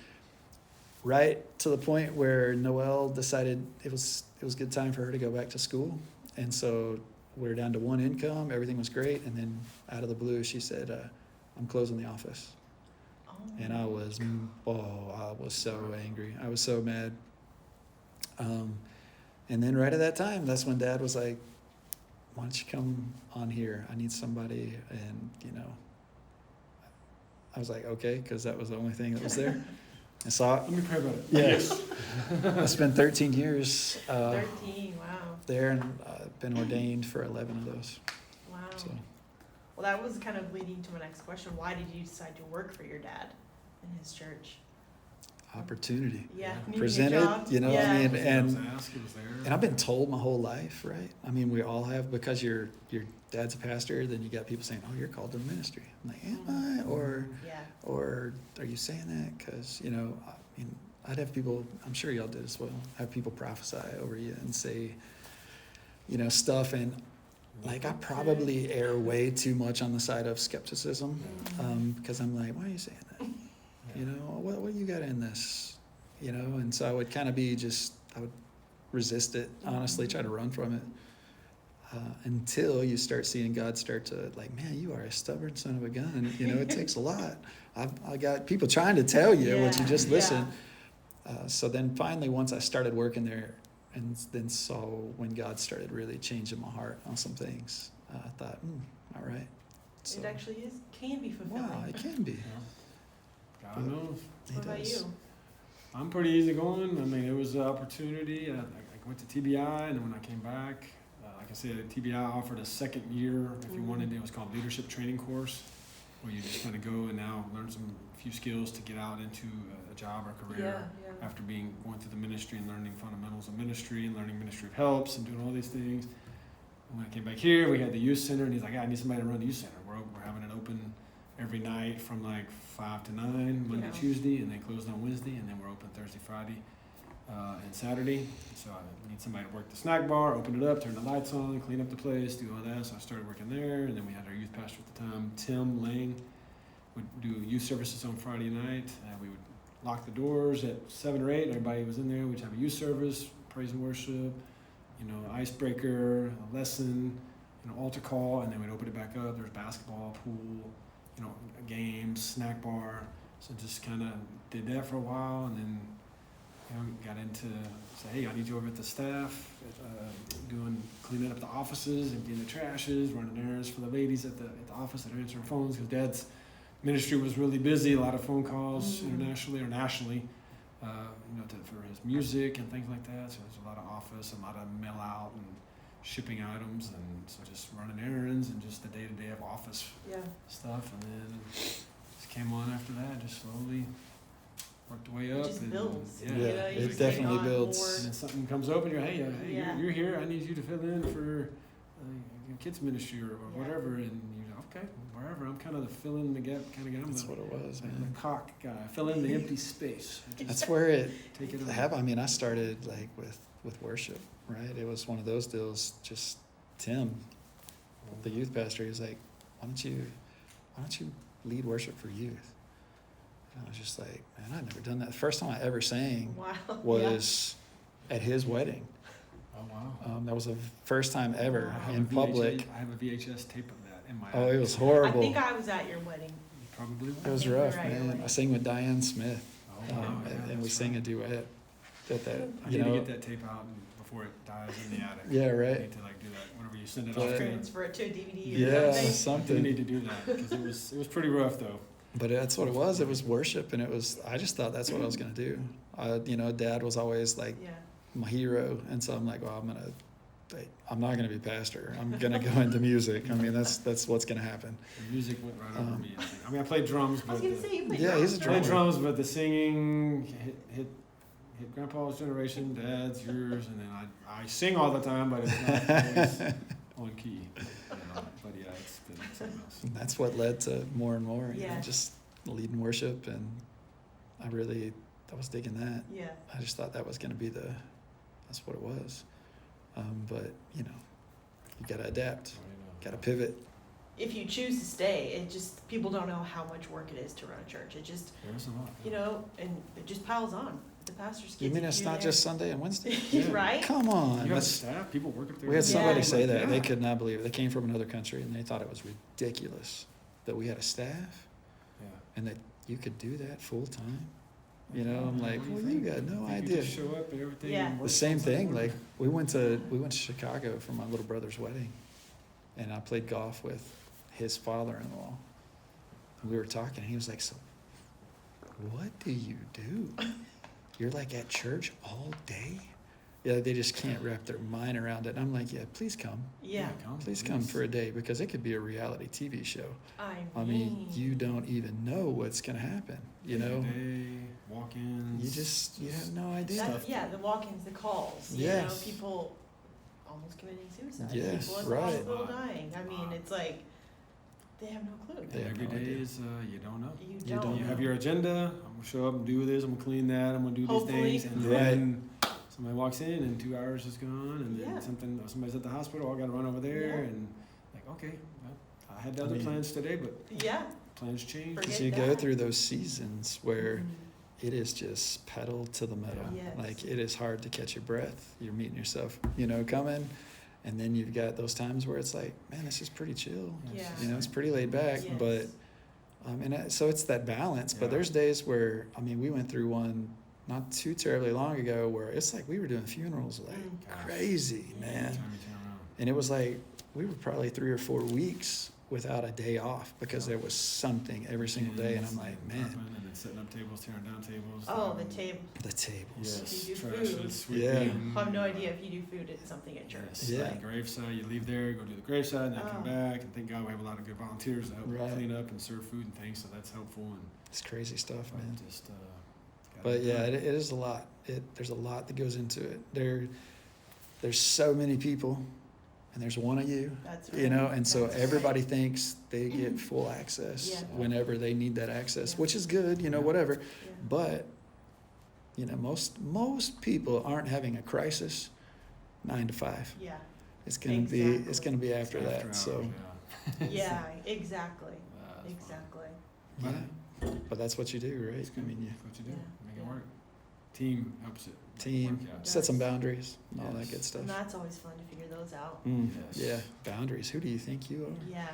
right to the point where Noelle decided it was a good time for her to go back to school. And so we were down to one income. Everything was great. And then out of the blue, she said, I'm closing the office. Oh. And I was so angry. I was so mad. And then right at that time, that's when Dad was like, why don't you come on here? I need somebody. And, you know, I was like, okay, because that was the only thing that was there. And so Let me pray about it. yes, I spent 13 years 13, wow. there, and been ordained for 11 of those. Wow. So Well, that was kind of leading to my next question. Why did you decide to work for your dad in his church? opportunity Yeah. needing a presented, job? you know. Yeah. I mean, It was asked, it was there. and I've been told my whole life, right? I mean, we all have, because your dad's a pastor, then you got people saying, "Oh, you're called to the ministry." I'm like, "Am I?" Yeah. Or are you saying that? Because, you know, I mean, I'd have people, I'm sure y'all did as well, have people prophesy over you and say, you know, stuff. And like, I probably err way too much on the side of skepticism, because I'm like, why are you saying that? You know, what you got in this? You know, and so I would kind of be I would resist it, honestly, try to run from it. Until you start seeing God start to, like, man, you are a stubborn son of a gun. You know, it takes a lot. I got people trying to tell you what you just listened. So then finally, once I started working there, and then saw when God started really changing my heart on some things, I thought, all right. So, It actually can be fulfilling. wow, it can be. God knows. What about you? I'm pretty easygoing. I mean, it was an opportunity. I went to TBI, and then when I came back, like I said, TBI offered a second year, if you wanted. It was called Leadership Training Course, where you just kind of go and now learn a few skills to get out into a job or career after going through the ministry and learning fundamentals of ministry and learning ministry of helps and doing all these things. And when I came back here, we had the youth center, and he's like, I need somebody to run the youth center. We're having it open every night from like 5 to 9, Monday, Tuesday, and then closed on Wednesday, and then we're open Thursday, Friday, and Saturday. So I need somebody to work the snack bar, open it up, turn the lights on, clean up the place, do all that. So I started working there, and then we had our youth pastor at the time, Tim Lang, would do youth services on Friday night. We would lock the doors at 7 or 8. Everybody was in there. We'd have a youth service, praise and worship, you know, icebreaker, a lesson, you know, altar call, and then we'd open it back up. There was basketball, pool, you know, games, snack bar. So just kind of did that for a while, and then, you know, got into say, hey, I need you over at the staff, cleaning up the offices, emptying the trashes, running errands for the ladies at the office that are answering phones, because Dad's ministry was really busy, a lot of phone calls internationally or nationally, you know, for his music and things like that. So there's a lot of office, a lot of mail out and shipping items, and so just running errands and just the day-to-day of office stuff. And then just came on after that, just slowly worked the way up. It just builds. Yeah, it definitely builds. And then something comes open, you're, hey, you're here, I need you to fill in for kids ministry or whatever, and you're okay, wherever. I'm kind of the fill in the gap kind of guy. That's what it was, man. The cock guy, fill in the empty space. That's where it take it happened. I mean, I started like with worship, right? It was one of those deals. Just Tim, the youth pastor, he was like, why don't you lead worship for youth? And I was just like, man, I've never done that. The first time I ever sang was at his wedding. Oh, wow. That was the first time ever in public. I have a VHS tape of that in my Oh, it was attic. horrible. I think I was at your wedding. You probably It was I think rough, you're right, man. you're right. I sang with Diane Smith, Oh, wow. and we sang a duet at that. I You need to know, get that tape out before it dies in the attic. Yeah, You right. need to like do that whenever you send it But- off. Transfer it to a DVD or Yeah, something. You something. need to do that because it was pretty rough though. But that's what it was. It was worship, and I just thought that's what I was gonna do. Dad was always like Yeah. my hero, and so I'm like, well, I'm not gonna be pastor. I'm gonna go into music. I mean, that's what's gonna happen. The music went right over me. I think. I mean, I played drums, I was but gonna say you played Yeah, he's a drums, played right? drummer. drums, but the singing hit Grandpa's generation, Dad's, yours, and then I sing all the time, but it's not always on key. But yeah, it's been something else. And that's what led to more and more. Yeah. Just leading worship, and I was digging that. Yeah. I just thought that was gonna be that's what it was. But you gotta adapt, gotta pivot. If you choose to stay, it just, people don't know how much work it is to run a church. It just, There's a lot. and it just piles on. The pastor's kids. You mean if it's you're not there- just Sunday and Wednesday? Yeah. Right? Come on. You have That's- staff, people work up there. We had somebody Yeah. say that. They Yeah. could not believe it. They came from another country, and they thought it was ridiculous that we had a staff Yeah. and that you could do that full time. I'm like, What do well, think? you got no Think you idea. just show up and everything. Yeah. The works same outside thing. work. Like we went to Chicago for my little brother's wedding, and I played golf with his father-in-law. And we were talking, and he was like, "So, what do you do? You're like at church all day?" Yeah, they just can't wrap their mind around it. And I'm like, "Yeah, please come. Yeah. Please come for a day, because it could be a reality TV show. I I mean, you don't even know what's gonna happen. Day, walk-ins. You have no idea. The walk-ins, the calls. Yes. People almost committing suicide. Yes, People at the right. hospital dying. I mean, it's like, they have no clue. They have Every no day idea. is you don't know. You You don't don't You know. have your agenda. I'm gonna show up and do this. I'm gonna clean that. I'm gonna do Hopefully. these things, and Right. then somebody walks in and 2 hours is gone, and then Yeah. somebody's at the hospital. I got to run over there, Yeah. and like, okay, well, I had other I mean- plans today, but Yeah. plans change. Forget So you go that. through those seasons where Mhm. it is just pedal to the metal. Yes. Like it is hard to catch your breath. You're meeting yourself, coming. And then you've got those times where it's like, man, this is pretty chill. Yeah. It's pretty laid back. Yes. But, so it's that balance. But Yeah. there's days where, we went through one not too terribly long ago where it's like we were doing funerals like Mm. crazy, man. Every time you turn around. And it was like, we were probably 3 or 4 weeks without a day off because there was something every single day. And I'm like, man, And then setting up tables, tearing down tables. Oh, the table. the tables. Yes, You do trash food. it, sweeping. Yeah. I have no idea if you do food at something at church. Yes. Yeah. Like graveside, you leave there, go do the graveside, and then come Oh. back. And thank God we have a lot of good volunteers to help Right. clean up and serve food and things, so that's helpful. And It's crazy stuff, man. just, gotta But be yeah, done. it is a lot. There's a lot that goes into it. There's so many people, and there's one of you, That's right. and so That's everybody thinks they get full access Yeah. whenever they need that access, Yeah. which is good, whatever. Right. Yeah. But most people aren't having a crisis 9 to 5. Yeah. It's gonna Exactly. be after that. So hours, Yeah, exactly. That's fine. Exactly. yeah, but that's what you do, right? It's good. Yeah. That's what you do. Yeah. Make it Yeah. work. Team helps it. Team, Work out. set some boundaries, and all that Yes. good stuff. And that's always fun to figure those out. Yes. Yeah, boundaries. Who do you think you are? Yeah.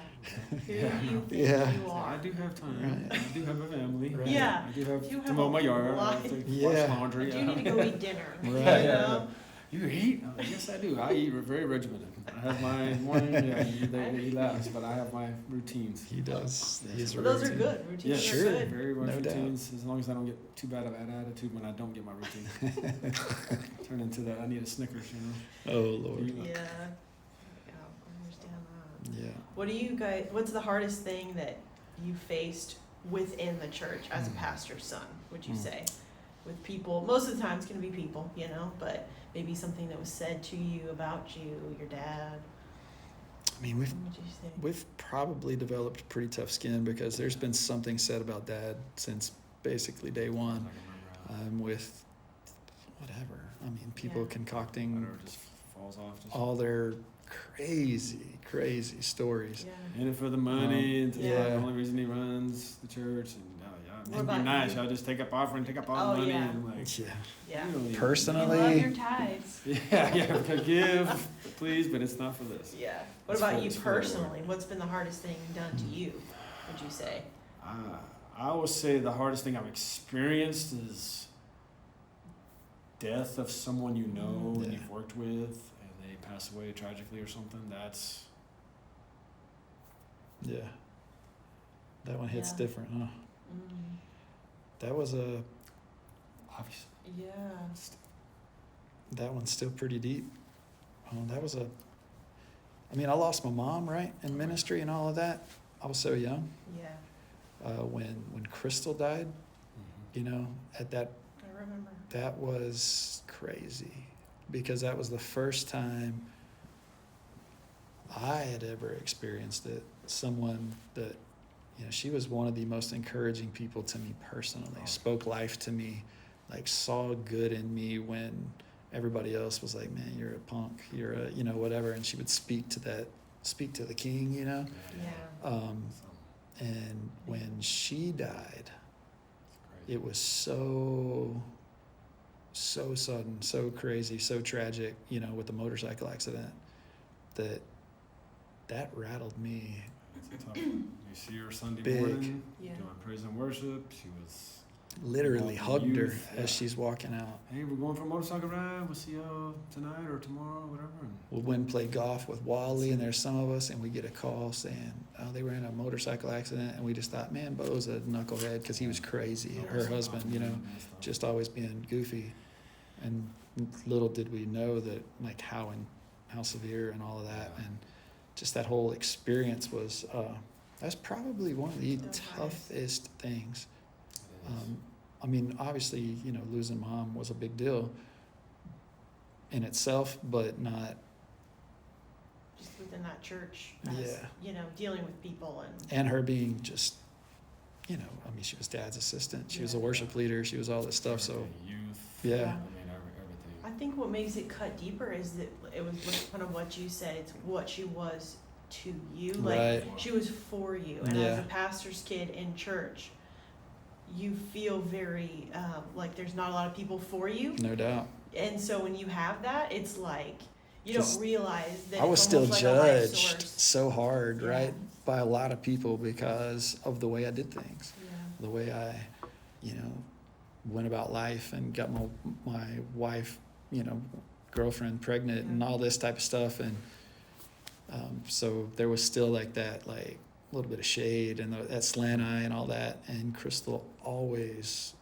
Who Yeah. do you think Yeah. you So are? I do have time. Right. I do have a family. Right. Yeah. I do have You to have mow a my yard. I life. have to Yeah. wash laundry. Do you need to go eat dinner? Right. You Yeah. know? You eat? Yes, I do. I eat very regimented. I have my morning. He laughs, but I have my routines. He does. He's a Well, those are routine. good. Routines Yes, are Sure. good. Very much No doubt. routines. As long as I don't get too bad of an attitude when I don't get my routine. Turn into that. I need a Snickers, Oh Lord. Yeah. Yeah, I understand that. Yeah. What do you guys, what's the hardest thing that you faced within the church as a pastor's son, would you say? With people, most of the time it's going to be people, but maybe something that was said to you about you, your dad. We've What would you say? we've probably developed pretty tough skin because there's been something said about Dad since basically day one. With whatever. People Yeah. concocting Whatever just falls off. Just all their crazy stories. Yeah. in it for the money. And Yeah. the only reason he runs the church. And What it'd about be nice. you? I'll just take up offering, take up all Oh, the money, yeah. and like. Yeah. Yeah. you don't need- Personally- You love your tithes. Yeah. Give, please, but it's not for this. Yeah. What It's about for- you it's for the Lord. personally? What's been the hardest thing done to you, would you say? I would say the hardest thing I've experienced is death of someone you know and Yeah. you've worked with, and they pass away tragically or something, that's Yeah. That one hits Yeah. different, huh? Mm. That was obvious. Yeah. that one's still pretty deep. That was I lost my mom, right, in ministry and all of that. I was so young. Yeah. When Crystal died, at that, I remember. that was crazy, because that was the first time I had ever experienced it. Someone that, she was one of the most encouraging people to me personally, spoke life to me, like saw good in me when everybody else was like, man, you're a punk, you're a, whatever. And she would speak to the king, Yeah. And when she died, it was so sudden, so crazy, so tragic, with the motorcycle accident, that rattled me. It's tough. You see her Sunday Big. morning Yeah. doing praise and worship. She was Literally All the hugged her youth, as she's walking out. hey, we're going for a motorcycle ride. We'll see y'all tonight or tomorrow, whatever. And We went and played golf with Wally, and there's some of us, and we get a call saying, oh, they were in a motorcycle accident, and we just thought, man, Bo's a knucklehead, because he was crazy. Her husband, just always being goofy. And little did we know that, like, how severe and all of that, and just that whole experience was, that's probably one of the toughest things. Obviously, losing mom was a big deal in itself, but not. Just within that church. Yeah. Dealing with people And her being just, she was dad's assistant. She was a worship leader. She was all this stuff. So, youth. yeah. Everything. I think what makes it cut deeper is that it was kind of what you said. It's what she was to you. Like, Right. she was for you. And as a pastor's kid in church, you feel very like there's not a lot of people for you. No doubt. And so when you have that, it's like you don't realize that I was it's still almost like a life judged source. so hard, Yeah. right, by a lot of people because of the way I did things, Yeah. the way I, went about life and got my wife, girlfriend pregnant and all this type of stuff. And so there was still like that, like a little bit of shade and that slant eye and all that. And Crystal always,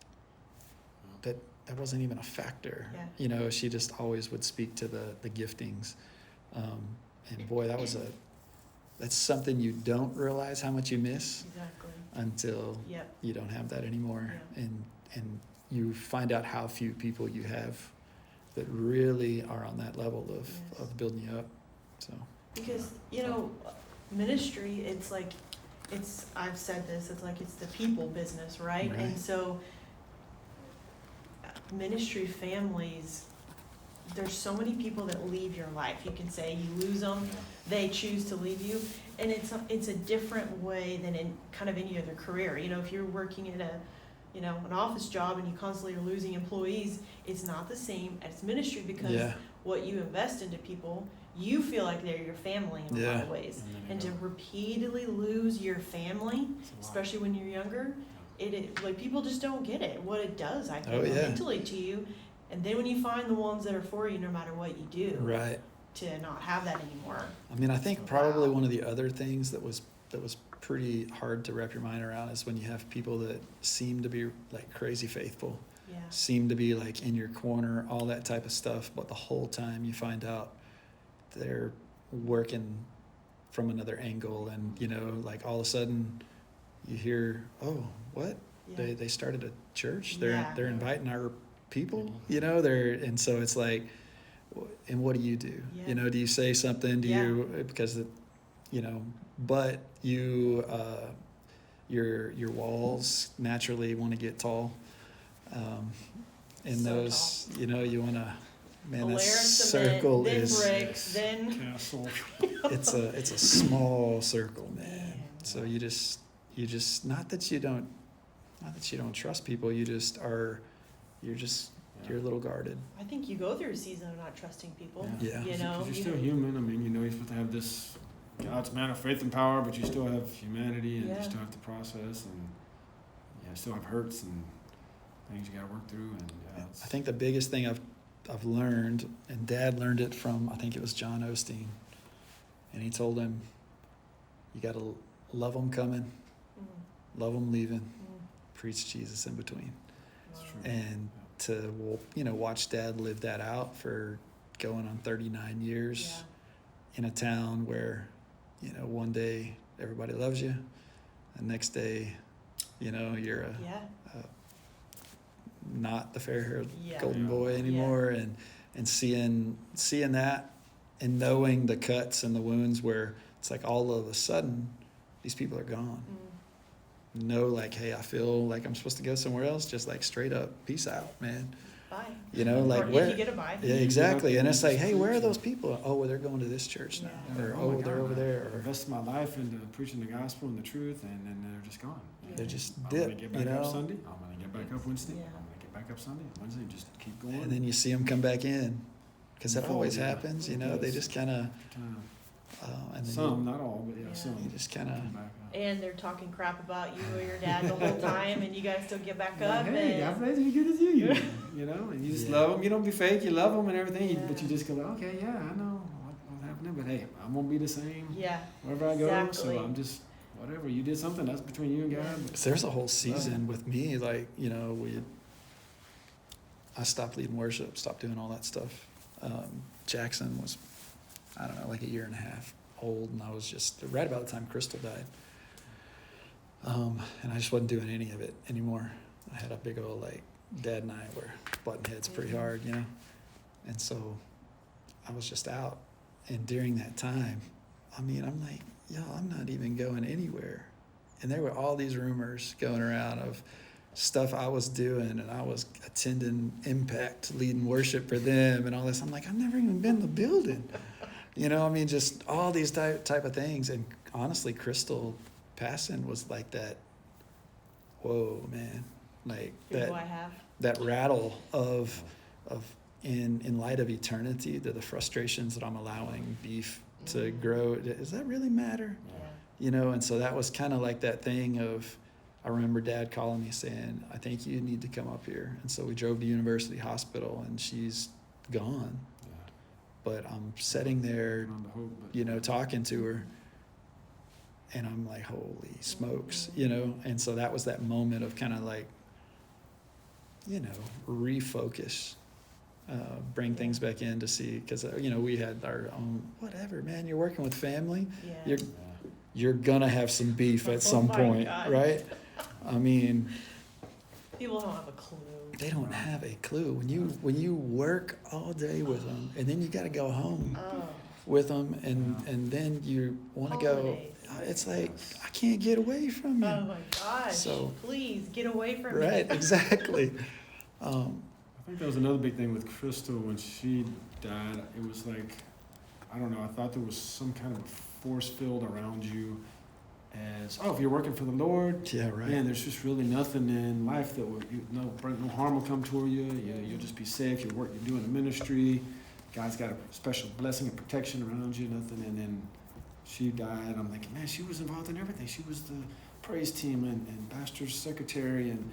that wasn't even a factor. Yeah. She just always would speak to the giftings. And boy, that's something you don't realize how much you miss Exactly. until you don't have that anymore. Yeah. And you find out how few people you have that really are on that level of building you up. So Because, ministry, it's like, I've said this, it's the people business, right? Right. And so, ministry families, there's so many people that leave your life. You can say you lose them, they choose to leave you, and it's a different way than in kind of any other career. If you're working in an office job and you constantly are losing employees, it's not the same as ministry because what you invest into people, you feel like they're your family in a lot of ways. And to repeatedly lose your family, especially when you're younger, it like people just don't get it, what it does, I think, mentally to you. And then when you find the ones that are for you no matter what you do, right, to not have that anymore. I think probably one of the other things that was pretty hard to wrap your mind around is when you have people that seem to be like crazy faithful, seem to be like in your corner, all that type of stuff, but the whole time you find out they're working from another angle, and like all of a sudden you hear, oh, what? They started a church. They're inviting our people, and so it's like, and what do you do? Do you say something? Do you, because but you your walls naturally want to get tall, and So those tall. You want to, man, A that layer of circle cement, then is bricks, then Castle. it's a small circle, man. So you just not that you don't trust people, you're a little guarded. I think you go through a season of not trusting people. Yeah. Because you're still human. You're supposed to have this God's man of faith and power, but you still have humanity, and you still have to process, and still have hurts, and things you got to work through. And I think the biggest thing I've learned, and Dad learned it from, I think it was John Osteen, and he told him, you got to love them coming, love them leaving, preach Jesus in between. That's true. And to, watch Dad live that out for going on 39 years in a town where, one day everybody loves you, and next day, you're not the fair-haired golden boy anymore, and seeing that and knowing the cuts and the wounds where it's like all of a sudden these people are gone. No, like, hey, I feel like I'm supposed to go somewhere else, just like straight up, peace out, man. Bye. Like, or where? If you get a bye. Yeah, exactly. And it's like, hey, where are those people? Oh, well, they're going to this church now, Yeah. or Oh my they're God, over there, I or invested my life into preaching the gospel and the truth, and then they're just gone. they're just I'm dip, gonna get back up Sunday. I'm gonna get back up Wednesday. Yeah. I'm gonna get back up Sunday. Wednesday, just keep going. and then you see them come back in, because that Oh, always yeah. happens. They Yes. just kind of, and then Some, not all, but some. you just kind of. Come back up. And they're talking crap about you or your dad the whole time, and you guys still get back Like, up. hey, and God bless you, good as you, and you just love them. You don't be fake, you love them and everything, but you Yeah. just go, okay, yeah, I know what's happening, but hey, I'm gonna be the same yeah, wherever I go. Exactly. So I'm just whatever you did something that's between you and God. But There's a whole season with me, like, I stopped leading worship, stopped doing all that stuff. Jackson was, I don't know, like a year and a half old, and I was just right about the time Crystal died. And I just wasn't doing any of it anymore. I had a big old, like, Dad and I were butting heads pretty hard, and so I was just out. And during that time, I'm like, I'm not even going anywhere. And there were all these rumors going around of stuff I was doing, and I was attending Impact, leading worship for them and all this. I'm like, I've never even been in the building. Just all these type of things. And honestly, Crystal passing was like that, whoa, man. Like here's what I have. that rattle of in light of eternity, to the frustrations that I'm allowing beef to grow. Does that really matter? Yeah. And so that was kind of like that thing of, I remember Dad calling me saying, I think you need to come up here. And so we drove to University Hospital, and she's gone. Yeah. But I'm sitting there, On the hope, but talking to her, and I'm like, holy smokes, And so that was that moment of kind of like, refocus, bring things back in to see, because, we had our own, whatever, man, you're working with family. Yeah. You're gonna have some beef at some my point, God. right? I mean, People don't have a clue. they don't have a clue. When you work all day with them, and then you got to go home Oh, with them, and then you want to go. Holidays. It's like, I can't get away from you. oh my gosh! So- Please get away from me. Right? Exactly. I think that was another big thing with Crystal when she died. It was like, I don't know, I thought there was some kind of a force field around you as, if you're working for the Lord, Yeah. Right. man, there's just really nothing in life that will, no harm will come toward you. You'll just be safe. You're doing the ministry. God's got a special blessing and protection around you, nothing. And then she died. I'm thinking, man, she was involved in everything. She was the praise team and pastor's secretary and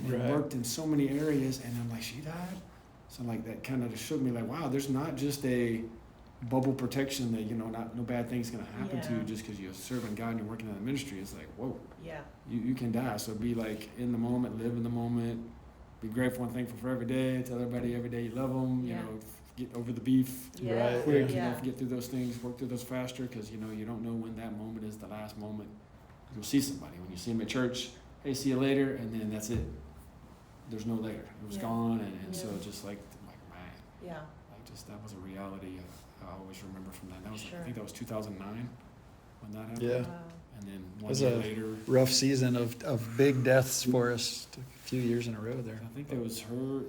Right. worked in so many areas. And I'm like, she died? So like that kind of just shook me like, wow, there's not just a bubble protection that, no bad thing's going to happen to you Yeah. just because you're serving God and you're working in the ministry. It's like, whoa, Yeah. you can die. So be like in the moment, live in the moment, be grateful and thankful for every day. Tell everybody every day you love them, Yeah. get over the beef Yeah. Right, quick, Yeah. get through those things, work through those faster because, you don't know when that moment is the last moment. You'll see somebody. When you see them at church, hey, see you later, and then that's it. There's no later. It was Yeah. gone, and so Yeah. just like man, Yeah. like just that was a reality I always remember from that. That was, Sure. I think that was 2009 when that happened. Yeah. Wow. And then It one was year a later, rough season of big deaths for us. A few years in a row there. I think that was her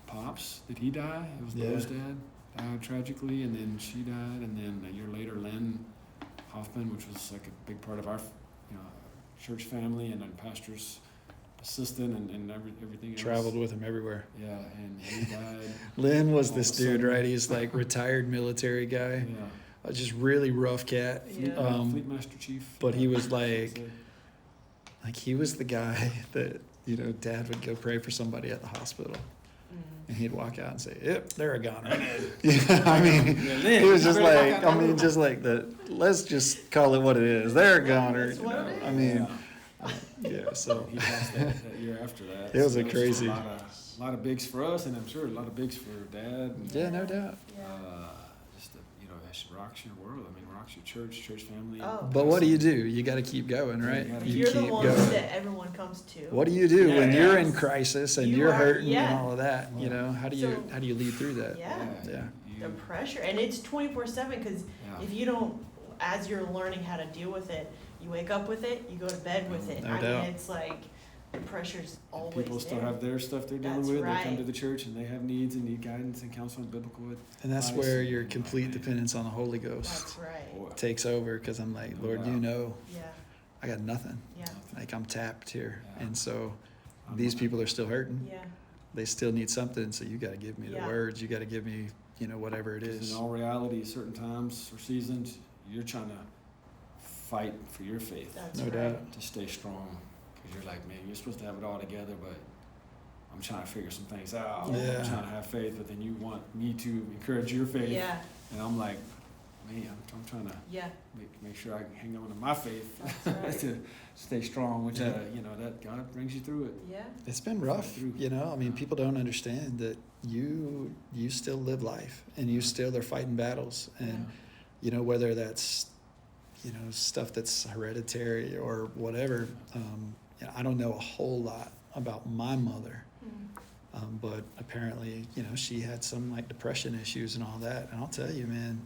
pops. Did he die? It was Yeah. Bo's dad. Died tragically, and then she died, and then a year later, Lynn Hoffman, which was like a big part of our, church family, and then pastor's assistant, and everything else. Traveled with him everywhere. Yeah, and he died. Lynn was All this of a dude, sudden. right? He's like retired military guy, Yeah. just really rough cat. Yeah. Fleet Master Chief. But he was That's like it. he was the guy that you know, Dad would go pray for somebody at the hospital. And he'd walk out and say, "Yep, they're a goner." Yeah, I mean, he was just like, just like the. Let's just call it what it is. They're a goner. That's what it is. I mean, yeah. So He passed that year after that. It was So a there crazy. a lot of bigs for us, and I'm sure a lot of bigs for Dad. And, Yeah, no doubt. Yeah. just that rocks your world. I mean, rocks your church family. Oh. But what do? You got to keep going, right? Yeah, You You're keep the ones going. that everyone comes to. What do you do when Yeah. you're in crisis and You you're are- hurting yeah. and all of that? You know, how do you So- lead through that? Yeah. Yeah. You- The pressure, and it's 24/7 because yeah. if you don't, as you're learning how to deal with it, you wake up with it, you go to bed with it. No I doubt. mean, it's like the pressure's And always people still there. have their stuff they're dealing That's with. They come right. to the church and they have needs and need guidance and counsel and biblical advice. And that's where your And, complete dependence on the Holy Ghost That's right. boy, takes over, because I'm like, No Lord, you doubt. know, Yeah. I got nothing. Yeah. Like, I'm tapped here. Yeah. And so I'm- these people are still hurting. Yeah. They still need something. So you got to give me the Yeah. words. You got to give me, you know, whatever it 'Cause is. in all reality, certain times or seasons, you're trying to fight for your faith That's No right. doubt. to stay strong. Because you're like, man, you're supposed to have it all together, but I'm trying to figure some things out. Yeah. I'm trying to have faith, but then you want me to encourage your faith. Yeah. And I'm like, man, I'm trying to Yeah. make sure I can hang on to my faith That's right. to stay strong, which, Yeah. that God brings you through it. Yeah. It's been rough, Through. you know. I mean, people don't understand that you still live life, and you still are fighting battles, and you know, whether that's, you know, stuff that's hereditary or whatever. You know, I don't know a whole lot about my mother, but apparently, you know, she had some like depression issues and all that. And I'll tell you, man,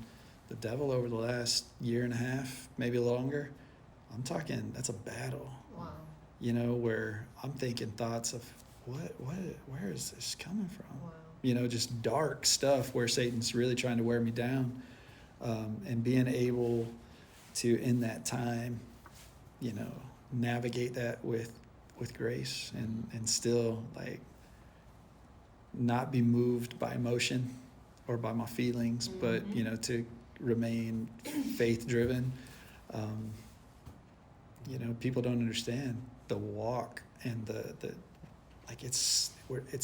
the devil over the last year and a half, maybe longer, I'm talking, that's a battle. Wow. You know, where I'm thinking thoughts of where is this coming from? Wow. You know, just dark stuff where Satan's really trying to wear me down, and being able to, in that time, you know, navigate that with grace, and still like not be moved by emotion or by my feelings, but you know, to remain faith driven. You know, people don't understand the walk and the like, it's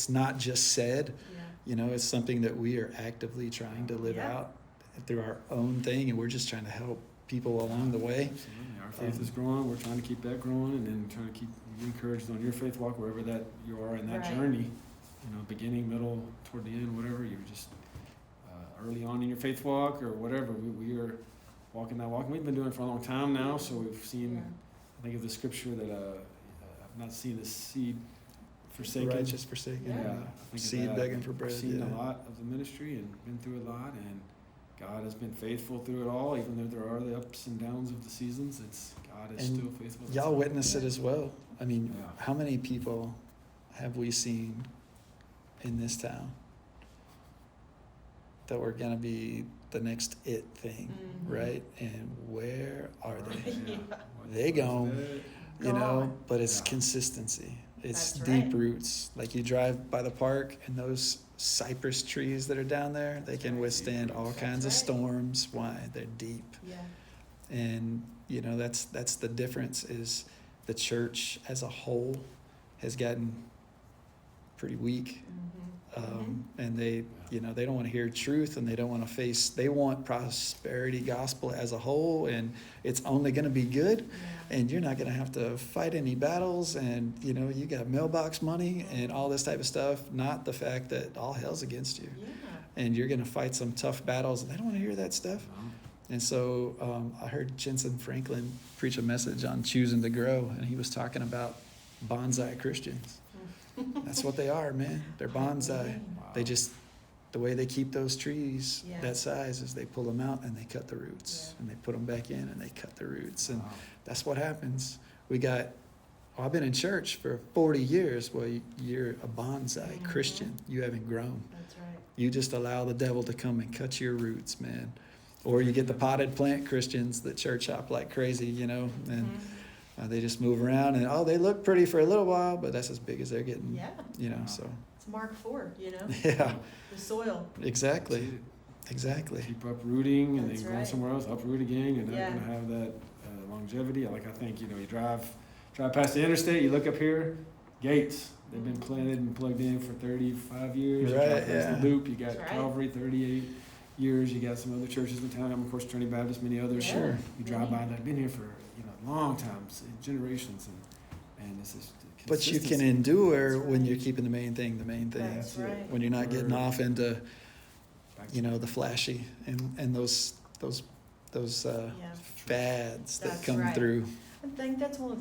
not just said. Yeah. You know, it's something that we are actively trying to live Yeah. out through our own thing, and we're just trying to help people along the way. Absolutely. Our faith is growing. We're trying to keep that growing, and then trying to keep you encouraged on your faith walk, wherever that you are in that Right. journey. You know, beginning, middle, toward the end, whatever. You're just early on in your faith walk or whatever. We are walking that walk. We've been doing it for a long time now, so we've seen. Yeah. I think of the scripture that I've not seen the seed forsaken. Righteous forsaken. Yeah. I think of Seed that. begging for bread. I've seen Yeah. a lot of the ministry and been through a lot, and God has been faithful through it all. Even though there are the ups and downs of the seasons, God is And still faithful. Y'all witness it as well. I mean, Yeah. how many people have we seen in this town that were gonna be the next it thing, Mhm. right? And where are they? Yeah. They gone. You know, Gone. but it's Yeah. consistency. It's That's deep right. roots. Like, you drive by the park, and those cypress trees that are down there, they can right. withstand all That's kinds of right. storms. Why? They're deep. Yeah. And you know, that's the difference. Is the church as a whole has gotten pretty weak, and they, you know, they don't want to hear truth, and they don't want to face. They want prosperity gospel as a whole, and it's only going to be good. Yeah. And you're not going to have to fight any battles, and you know, you got mailbox money and all this type of stuff. Not the fact that all hell's against you, Yeah. and you're going to fight some tough battles, and they don't want to hear that stuff. And so I heard Jensen Franklin preach a message on choosing to grow, and he was talking about bonsai Christians. That's what they are, man. They're bonsai. They just, the way they keep those trees Yeah. that size is they pull them out and they cut the roots, Yeah. and they put them back in and they cut the roots. And Wow. that's what happens. I've been in church for 40 years. Well, you're a bonsai Mhm. Christian. You haven't grown. That's right. You just allow the devil to come and cut your roots, man. Or you get the potted plant Christians that church hop like crazy, you know, and they just move around, and they look pretty for a little while, but that's as big as they're getting, Yeah. you know. So It's Mark 4, you know? yeah, The soil. exactly, That's it. exactly. Keep uprooting and That's then going right. somewhere else, uproot again. You're not Yeah. going to have that longevity. Like, I think, you know, you drive past the interstate, you look up here, Gates. They've been planted and plugged in for 35 years. Right, You got yeah. the Loop. You got That's right. Calvary, 38 years. You got some other churches in town. Of course, Trinity Baptist, many others. Yeah. Sure. You drive by, they've been here for a long time, generations, and it's just But you can consistency. endure That's when right. you're keeping the main thing the main thing. That's it. right. When you're not getting Word. off into, Back you know, the flashy and those Yeah. fads that That's come right. through. I think that's one of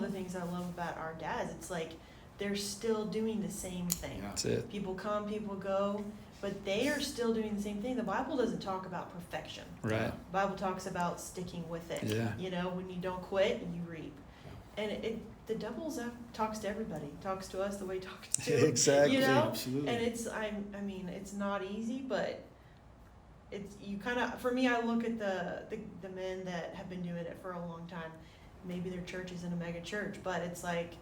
the things I love about our dads. It's like they're still doing the same thing. Yeah. That's it. People come, people go, but they are still doing the same thing. The Bible doesn't talk about perfection. Right. The Bible talks about sticking with it. Yeah. You know, when you don't quit, you reap. And the devil's talks to everybody. Talks to us the way he talks to Exactly. you know. Absolutely. And I mean, it's not easy, but it's you kind of. For me, I look at the men that have been doing it for a long time. Maybe their church isn't a mega church, but it's like,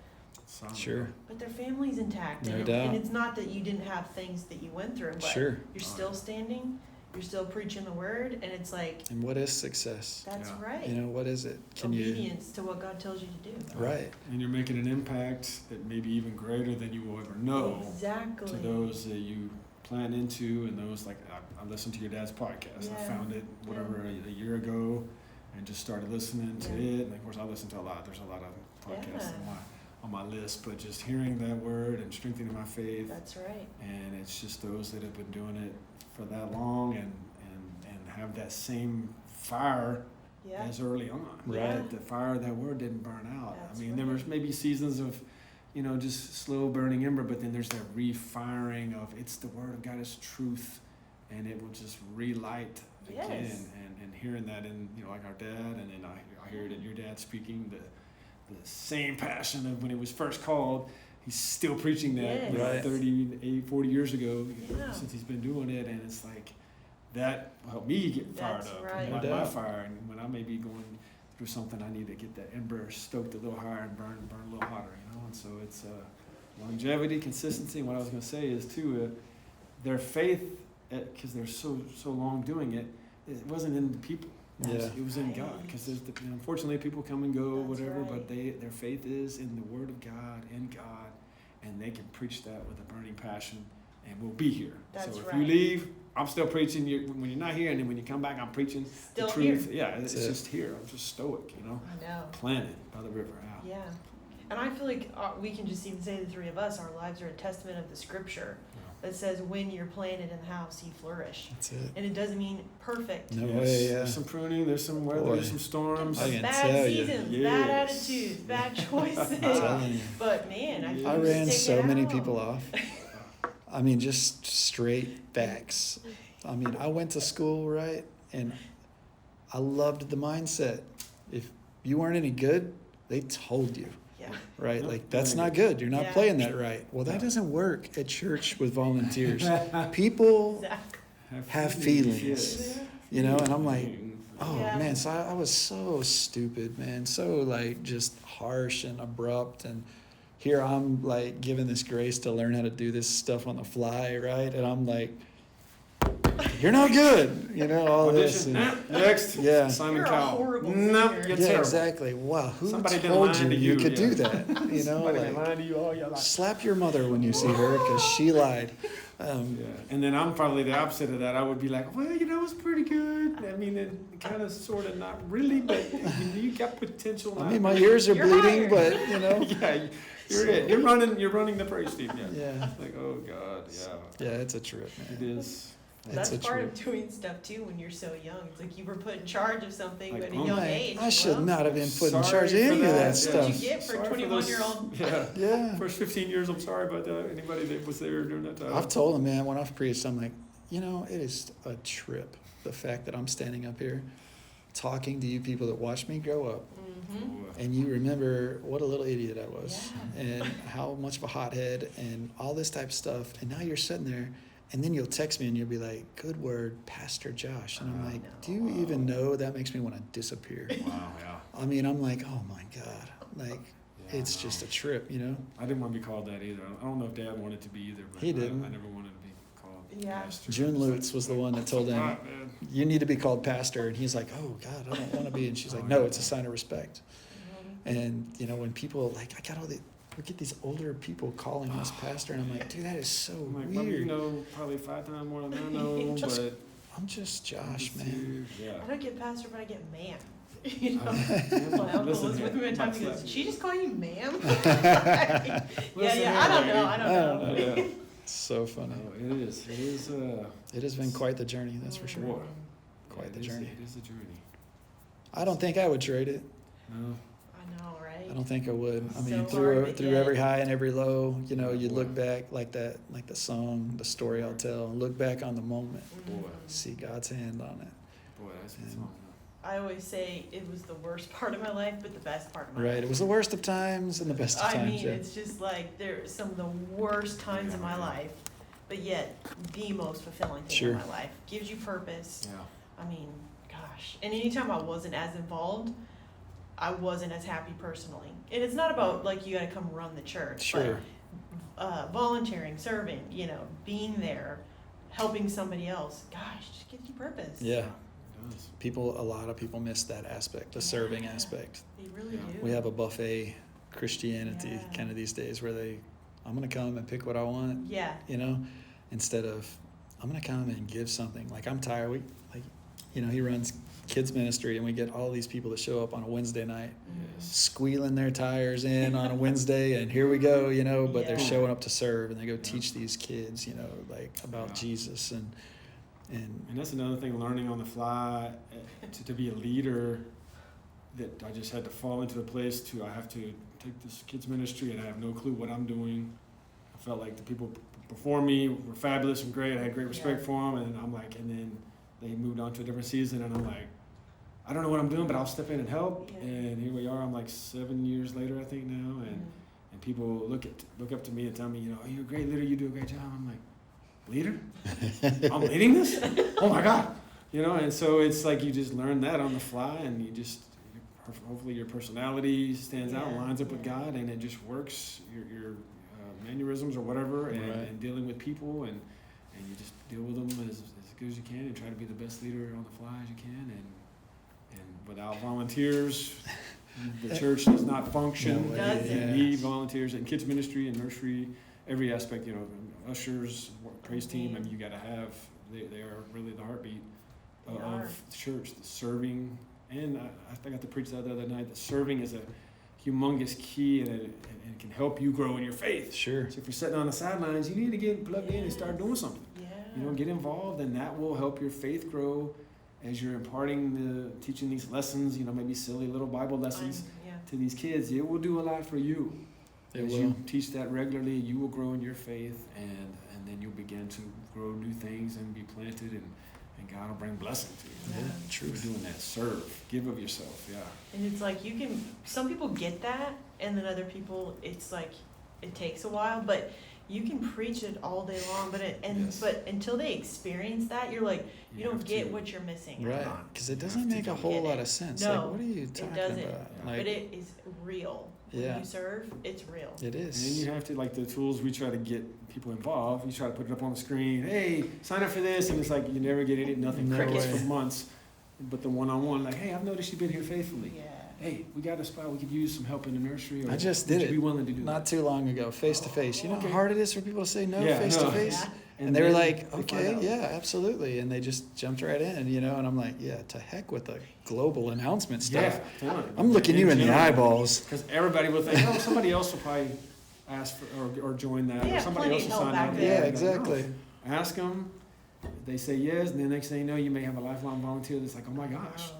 Solid. Sure. but their family's intact. No and, doubt. and it's not that you didn't have things that you went through, but Sure. you're still standing. You're still preaching the word, and it's like And what is success? that's Yeah. right. You know, what is it? Can you? Obedience to what God tells you to do. Right. And you're making an impact that may be even greater than you will ever know Exactly. to those that you plan into, and those like I listened to your dad's podcast. I Yeah. found it a year ago, and just started listening to Yeah. it. And of course, I listen to a lot. There's a lot of podcasts Yeah. on my list, but just hearing that word and strengthening my faith. That's right. And it's just those that have been doing it for that long and have that same fire Yeah. as early on. Right. That the fire of that word didn't burn out. That's I mean, there was maybe seasons of, just slow burning ember, but then there's that refiring of it's the word of God, it's truth, and it will just relight again. Yes. And hearing that in, like our dad, and then I hear it in your dad speaking the same passion of when it was first called. He's still preaching that, Yes. Right. 38, 40 years ago, Yeah. since he's been doing it, and it's like that helped me get fired That's up, right. light No my doubt. fire, and when I may be going through something, I need to get that ember stoked a little higher and burn a little hotter, And so it's longevity, consistency. And what I was going to say is too, their faith, because they're so long doing it, it wasn't in the people. Yeah. It was in God, Right. because unfortunately people come and go, That's whatever, right. but their faith is in the Word of God, in God, and they can preach that with a burning passion, and we'll be here. That's so if right. you leave, I'm still preaching. When you're not here, and then when you come back, I'm preaching Still the here. truth. Yeah, it's That's it. just here. I'm just stoic, I know. planted by the river. Yeah. Yeah. And I feel like we can just even say the three of us, our lives are a testament of the scripture that says when you're planted in the house, you flourish. That's it. And it doesn't mean perfect. No Yes, way. Yeah. There's some pruning. There's some weather. Boy. There's some storms. I can Bad tell you. seasons, bad Yes. attitudes, bad choices. I'm telling you. But man, I, I ran stick so it many out. people off. I mean, just straight facts. I mean, I went to school, right? And I loved the mindset. If you weren't any good, they told you, Yeah. right? Yep. Like, that's not good. You're not Yeah. playing that right. Well, that Yeah. doesn't work at church with volunteers. People, Exactly. Have feelings. Yes. you know, and I'm like, oh Yeah. man, so I was so stupid, man. So like just harsh and abrupt. And here I'm like given this grace to learn how to do this stuff on the fly, right? And I'm like, you're no good, all this. Audition. And, Next. Yeah. Simon You're a Cowell. horrible Nope. singer. You're yeah, terrible. exactly. Wow, who Somebody been told lying you to you you, could yeah. do that? Somebody been Like lying to you all your life. slap your mother when you see her because she lied. Yeah. And then I'm probably the opposite of that. I would be like, well, it was pretty good. I mean, it kind of, sort of, not really, but you got potential. I not mean, my really. ears are You're bleeding, hired. but Yeah, you're it. You're running the praise team. Yeah. yeah, Like, oh God, yeah. yeah, it's a trip, It man. is. It's That's a part trip. of doing stuff too when you're so young. It's like you were put in charge of something Like, at a oh young Like, age. I should Well, not have been put in Sorry charge of for any of that that. That's what stuff. you get for a Sorry for 21-year-old. Yeah. Yeah. First 15 years, I'm sorry about that. Anybody that was there during that time. I've told them, man, when I've preached, I'm like, it is a trip. The fact that I'm standing up here talking to you people that watched me grow up, Mm-hmm. and you remember what a little idiot I was, Yeah. and how much of a hothead, and all this type of stuff. And now you're sitting there, and then you'll text me, and you'll be like, "Good word, Pastor Josh," and I'm like, "Do you even know that makes me want to disappear?" Wow, yeah. I mean, I'm like, "Oh my God!" Like, Yeah, it's I just know. a trip, I didn't want to be called that either. I don't know if Dad wanted to be either, but He didn't. I never wanted to be called Yeah. pastor. June Lutz was the one that told him, Right, man. "You need to be called pastor," and he's like, "Oh God, I don't want to be." And she's like, "No, it's a sign of respect." And when people like, I got all the look at these older people calling us pastor, and I'm like, dude, that is so I'm like, weird. probably, you know, probably 5 times more than I know, but I'm just Josh, just man. you. Yeah. I don't get pastor, but I get ma'am. You know, Yeah. my uncle Listen was here, with me one time. I'm He goes, slapping "Did she you. just call you ma'am?" Listen yeah. I don't here, know. I I don't don't know. Yeah. It's so funny. No, it is. It is. It has been quite the journey, that's for sure. Boy. Quite Yeah, the it is- journey. It is a journey. I don't think I would trade it. No. I know, right? I don't think I would. I So mean, hard through to through get. every high and every low, you know, Yeah, you boy. look back like that, like the song, the story I'll tell. Look back on the moment, Boy. see God's hand on it. Boy, that's Yeah. a song. I always say it was the worst part of my life, but the best part of my Right. life. It was the worst of times and the best of I times. mean, Yeah. it's just like there some of the worst times in my Yeah. life, but yet the most fulfilling thing Sure. in my life. Gives you purpose. Yeah. I mean, gosh. And anytime I wasn't as involved, I wasn't as happy personally. And it's not about like you got to come run the church, Sure. but volunteering, serving, you know, being there, helping somebody else. Gosh, just gives you purpose. Yeah. It does. A lot of people miss that aspect, the serving Yeah. aspect. They really Yeah. do. We have a buffet Christianity Yeah. kind of these days where I'm going to come and pick what I want, Yeah. you know, instead of I'm going to come and give something. Like I'm tired. He runs kids ministry, and we get all these people that show up on a Wednesday night Yes. squealing their tires in on a Wednesday, and here we go, you know, but they're Yeah. showing up to serve, and they go Yeah. teach these kids, you know, like about Yeah. Jesus and And that's another thing, learning on the fly, to be a leader, that I just had to fall into the place I have to take this kids ministry and I have no clue what I'm doing. I felt like the people before me were fabulous and great. I had great respect Yeah. for them, and I'm like, and then they moved on to a different season, and I'm like, I don't know what I'm doing, but I'll step in and help. Yeah. And here we are. I'm like 7 years later, I think now, and people look up to me and tell me, you know, oh, you're a great leader. You do a great job. I'm like, leader? I'm leading this? Oh my God. You know, and so it's like you just learn that on the fly, and you just, hopefully your personality stands out, Yeah, lines up with yeah. God, and it just works, your mannerisms or whatever, and, Right. and dealing with people, and you just deal with them as good as you can, and try to be the best leader on the fly as you can, and without volunteers, the church does not function. No way, You yeah. need volunteers in kids ministry and nursery, every aspect, you know, ushers, praise team. I mean, you got to have. They are really the heartbeat They are. of the church. The serving, and I got to preach that the other night. That serving is a humongous key, and it can help you grow in your faith. Sure. So if you're sitting on the sidelines, you need to get plugged in and start doing something. Yeah. You know, get involved, and that will help your faith grow as you're teaching these lessons. You know, maybe silly little Bible lessons Yeah. to these kids. It will do a lot for you. It As will. you teach that regularly, you will grow in your faith, and then you'll begin to grow new things and be planted, and God will bring blessing to you. Yeah, Yeah. truth. You're doing that. Serve. Give of yourself. Yeah. And it's like some people get that, and then other people, it's like, it takes a while, but you can preach it all day long, Yes. but until they experience that, you're like, you don't have get to- what you're missing out Right. on. Because it You doesn't have to make a don't whole get lot it. of sense. No, Like, what are you talking doesn't. about? Yeah. Like, But it is real. When Yeah. you serve, it's real. it And then is. you have to, like the tools we try to get people involved, you try to put it up on the screen, hey, sign up for this, and it's like you never get nothing, No crickets way. for months. But the one-on-one, like, hey, I've noticed you've been here faithfully. Yeah. Hey, we got a spot, we could use some help in the nursery. Or I just would did you it be willing to do Not that? too long ago, face to face. You know Okay. how hard it is for people to say no Yeah, face no. to face? Yeah. And they were then like, they find okay, out. yeah, absolutely. And they just jumped right in, you know, and I'm like, yeah, to heck with the global announcement stuff. Yeah, I'm looking you in the eyeballs. Because everybody will think, oh, somebody else will probably ask for or join that, Yeah, or somebody plenty else of will help sign back up. there. Yeah, Like, exactly. no. Ask them. They say yes, and the next thing you know, you may have a lifelong volunteer that's like, oh my gosh,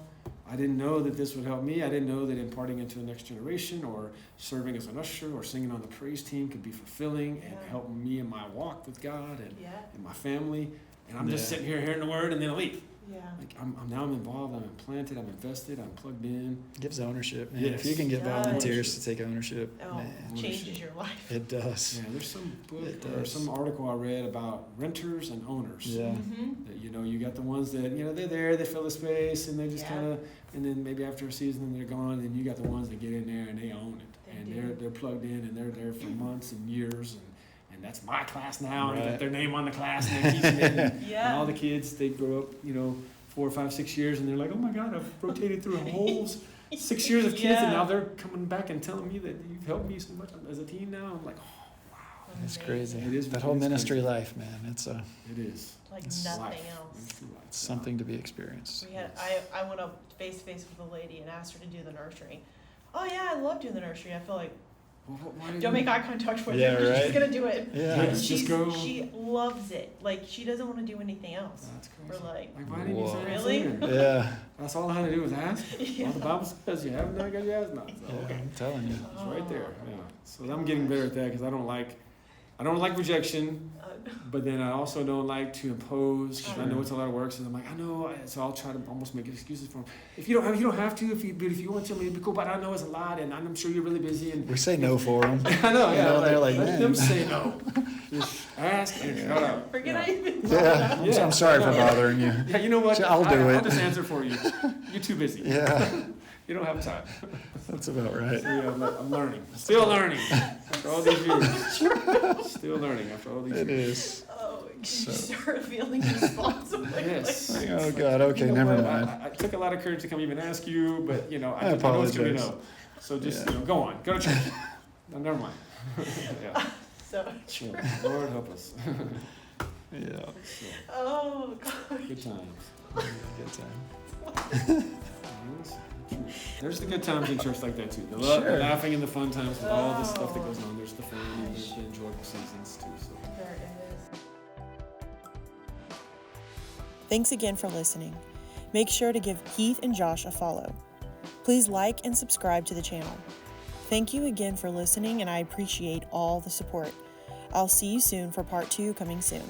I didn't know that this would help me. I didn't know that imparting into the next generation, or serving as an usher, or singing on the praise team could be fulfilling and Yeah. help me in my walk with God and my family. And I'm just Yeah. sitting here hearing the word and then I leave. Yeah. Like I'm involved, I'm implanted, I'm invested, I'm plugged in. Gives ownership, man. Yes. If you can get It does. volunteers to take ownership, Oh, man, changes your life. it does. Yeah, there's some book It or does. some article I read about renters and owners. Yeah. Mm-hmm. That, you know, you got the ones that, you know, they're there, they fill the space, and they just Yeah. kind of, and then maybe after a season they're gone, and you got the ones that get in there and they own it. They And do. they're plugged in, and they're there for months and years, and that's my class now, and they Right. got their name on the class, and they're teaching it, and Yeah. all the kids, they grow up, you know, 4, 5, 6 years, and they're like, oh my God, I've rotated through holes 6 years of kids, and Yeah. now they're coming back and telling me that you've helped me so much as a teen now. I'm like, oh, wow. It's crazy. It is- That it whole is ministry crazy. life, man. It's It is. Like It's nothing Life. else. Ministry life. it's something to be experienced. We had I went up face to face with a lady and asked her to do the nursery. Oh yeah, I love doing the nursery. I feel like Well, why did don't you- make eye contact with Yeah, her. 'Cause right. She's gonna do it. Yeah. Yes. Just She's, go. She loves it. Like she doesn't want to do anything else. That's crazy. We're like, why didn't you say that Really? sooner? Yeah. That's all I had to do was ask. Yeah. All the Bible says you have not got you ask not. So, Yeah, okay. I'm telling you. It's right there. Yeah. So I'm getting better at that because I don't like rejection, but then I also don't like to impose. 'Cause I know it's a lot of work, so I'm like, I know, so I'll try to almost make excuses for them. If you don't have to, but if you want to, maybe cool. But I know it's a lot, and I'm sure you're really busy. And We say no for them. I know, You yeah. know, they're like, let man. them say no. Just ask and shut up. forget Yeah. I even thought Yeah. about it. I'm, I'm sorry for Yeah. bothering you. Yeah, you know what? I'll do I'll it. just answer for you. You're too busy. Yeah. You don't have time. That's about right. So, yeah, I'm learning. Still learning after all these years. Still learning after all these It years. is. Oh, you So- start feeling responsible. Yes. Like, oh God. Okay. You know Never what? mind. I took a lot of courage to come even ask you, but I know it's gonna be apologize. no. So just Yeah. go on, go to church. No, never mind. Yeah. So Sure. Lord help us. Yeah. So, oh god. good times. Good time. Yes. There's the good times in church like that too. The love, the Sure. laughing, and the fun times with all the stuff that Oh. goes on. There's the fun, and there's the enjoyable seasons too. So. There it is. Thanks again for listening. Make sure to give Heath and Josh a follow. Please like and subscribe to the channel. Thank you again for listening, and I appreciate all the support. I'll see you soon for part 2 coming soon.